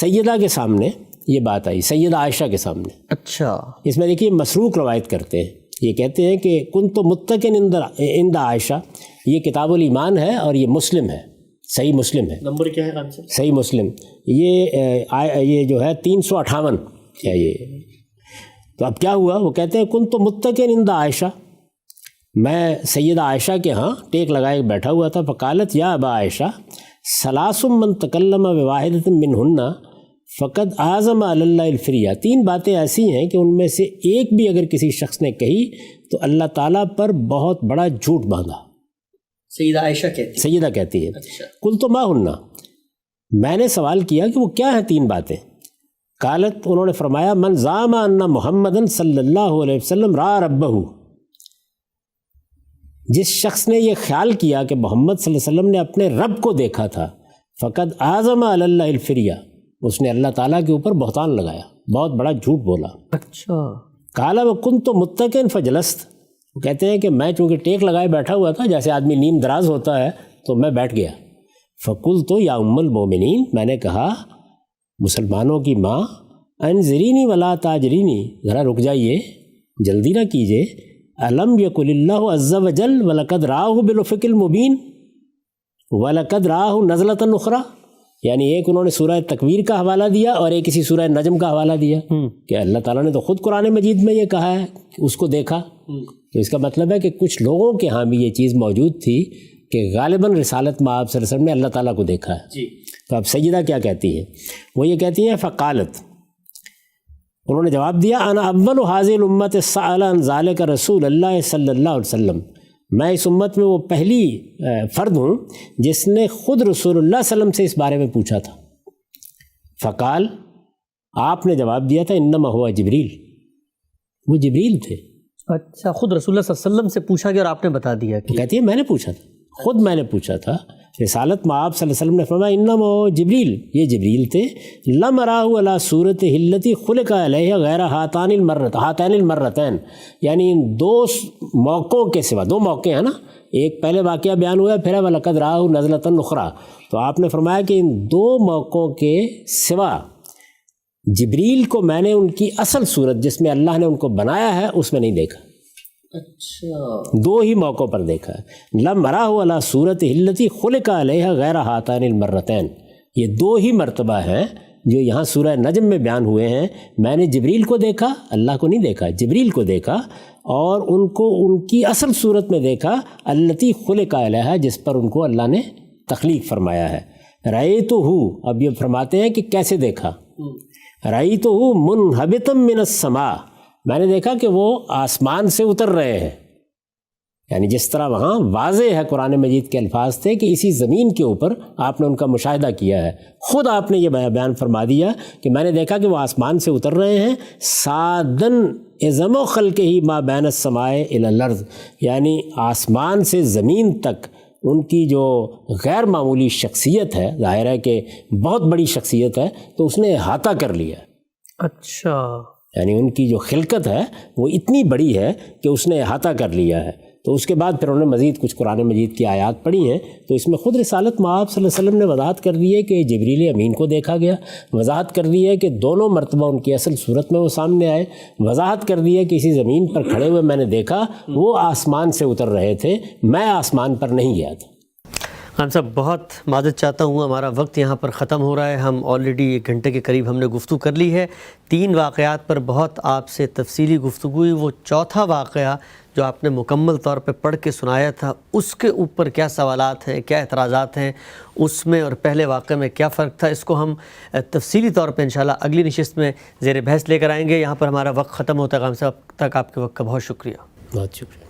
سیدہ کے سامنے یہ بات آئی، سیدہ عائشہ کے سامنے۔ اچھا، اس میں دیکھیے مسروق روایت کرتے ہیں، یہ کہتے ہیں کہ کنت متکئا عند عائشہ، یہ کتاب الایمان ہے اور یہ مسلم ہے، صحیح مسلم ہے۔ نمبر کیا ہے خان صاحب؟ صحیح مسلم، یہ جو ہے 358 ہے یہ۔ تو اب کیا ہوا، وہ کہتے ہیں کنت متکئا عند عائشہ، میں سیدہ عائشہ کے ہاں ٹیک لگائے بیٹھا ہوا تھا، فقالت یا ابا عائشہ ثلاث من تکلم بواحدۃ منہن فقد اعظم علی اللہ الفریہ، تین باتیں ایسی ہیں کہ ان میں سے ایک بھی اگر کسی شخص نے کہی تو اللہ تعالیٰ پر بہت بڑا جھوٹ باندھا۔ سیدہ عائشہ سیدہ کہتی ہے، اچھا، قلت ما ہن، میں نے سوال کیا کہ وہ کیا ہیں تین باتیں؟ قالت، انہوں نے فرمایا من زعم ان محمدً صلی اللہ علیہ وسلم را ربہ، جس شخص نے یہ خیال کیا کہ محمد صلی اللہ علیہ وسلم نے اپنے رب کو دیکھا تھا، فقد اعظم علی اللہ الفریہ، اس نے اللہ تعالیٰ کے اوپر بہتان لگایا، بہت بڑا جھوٹ بولا۔ اچھا، قال وکنت متکئا فجلست، وہ کہتے ہیں کہ میں چونکہ ٹیک لگائے بیٹھا ہوا تھا، جیسے آدمی نیم دراز ہوتا ہے، تو میں بیٹھ گیا۔ فقلت یا ام المومنین، میں نے کہا مسلمانوں کی ماں، انظرینی ولا تاجرینی، ذرا رک جائیے، جلدی نہ کیجیے، الم یقل اللہ عز وجل ولقد راہ بالافق المبین ولقد راہ نزلۃ اخری، یعنی ایک انہوں نے سورہ تکویر کا حوالہ دیا اور ایک اسی سورہ نجم کا حوالہ دیا کہ اللہ تعالیٰ نے تو خود قرآن مجید میں یہ کہا ہے کہ اس کو دیکھا۔ تو اس کا مطلب ہے کہ کچھ لوگوں کے ہاں بھی یہ چیز موجود تھی کہ غالباً رسالت میں آپ صلی اللہ علیہ وسلم نے اللہ تعالیٰ کو دیکھا ہے۔ جی، تو اب سیدہ کیا کہتی ہیں؟ وہ یہ کہتی ہیں فقالت، انہوں نے جواب دیا انا اول حاضر الامت سأل عن ذلک رسول اللہ صلی اللہ علیہ وسلم، میں اس امت میں وہ پہلی فرد ہوں جس نے خود رسول اللہ صلی اللہ علیہ وسلم سے اس بارے میں پوچھا تھا۔ فقال، آپ نے جواب دیا تھا انما ہوا جبریل، وہ جبریل تھے۔ اچھا، خود رسول اللہ صلی اللہ علیہ وسلم سے پوچھا گیا اور آپ نے بتا دیا کہ کہتی ہے میں نے پوچھا تھا، خود میں نے پوچھا تھا۔ رسالت میں آپ صلی اللہ علیہ وسلم نے فرمایا انما ہوا جبریل، یہ جبریل تھے۔ لم راہ علی صورت التی خلق علیہ غیر ہاتین المرتین، یعنی ان دو موقعوں کے سوا، دو موقع ہیں نا، ایک پہلے واقعہ بیان ہوا پھر ولقد راہ نزلۃ اخری، تو آپ نے فرمایا کہ ان دو موقعوں کے سوا جبریل کو میں نے ان کی اصل صورت جس میں اللہ نے ان کو بنایا ہے اس میں نہیں دیکھا۔ اچھا، دو ہی موقعوں پر دیکھا ہے۔ لم راہ علی صورت التی خلق علیہ غیر ہاتین المرتین، یہ دو ہی مرتبہ ہیں جو یہاں سورہ نجم میں بیان ہوئے ہیں۔ میں نے جبریل کو دیکھا، اللہ کو نہیں دیکھا، جبریل کو دیکھا، اور ان کو ان کی اصل صورت میں دیکھا التی خلق علیہ، جس پر ان کو اللہ نے تخلیق فرمایا ہے۔ رأیتہ، اب یہ فرماتے ہیں کہ کیسے دیکھا، رأیتہ منہبطا من السماء، میں نے دیکھا کہ وہ آسمان سے اتر رہے ہیں، یعنی جس طرح وہاں واضح ہے قرآن مجید کے الفاظ تھے کہ اسی زمین کے اوپر آپ نے ان کا مشاہدہ کیا ہے، خود آپ نے یہ بیان فرما دیا کہ میں نے دیکھا کہ وہ آسمان سے اتر رہے ہیں۔ سادن عظم و خلقہ ما بین السماء الی الارض، یعنی آسمان سے زمین تک ان کی جو غیر معمولی شخصیت ہے، ظاہر ہے کہ بہت بڑی شخصیت ہے، تو اس نے احاطہ کر لیا۔ اچھا، یعنی ان کی جو خلقت ہے وہ اتنی بڑی ہے کہ اس نے احاطہ کر لیا ہے۔ تو اس کے بعد پھر انہوں نے مزید کچھ قرآن مجید کی آیات پڑھی ہیں، تو اس میں خود رسالت مآب صلی اللہ علیہ وسلم نے وضاحت کر دی ہے کہ جبریل امین کو دیکھا گیا، وضاحت کر دی ہے کہ دونوں مرتبہ ان کی اصل صورت میں وہ سامنے آئے، وضاحت کر دی ہے کہ اسی زمین پر کھڑے ہوئے میں نے دیکھا، وہ آسمان سے اتر رہے تھے، میں آسمان پر نہیں گیا تھا۔ خان صاحب بہت معذرت چاہتا ہوں، ہمارا وقت یہاں پر ختم ہو رہا ہے، ہم آلریڈی 1 گھنٹے کے قریب ہم نے گفتگو کر لی ہے، 3 واقعات پر بہت آپ سے تفصیلی گفتگو ہوئی۔ وہ چوتھا واقعہ جو آپ نے مکمل طور پہ پڑھ کے سنایا تھا، اس کے اوپر کیا سوالات ہیں، کیا اعتراضات ہیں، اس میں اور پہلے واقعے میں کیا فرق تھا، اس کو ہم تفصیلی طور پہ انشاءاللہ اگلی نشست میں زیر بحث لے کر آئیں گے۔ یہاں پر ہمارا وقت ختم ہوتا ہے۔ خان صاحب تک آپ کے وقت کا بہت شکریہ۔ بہت شکریہ۔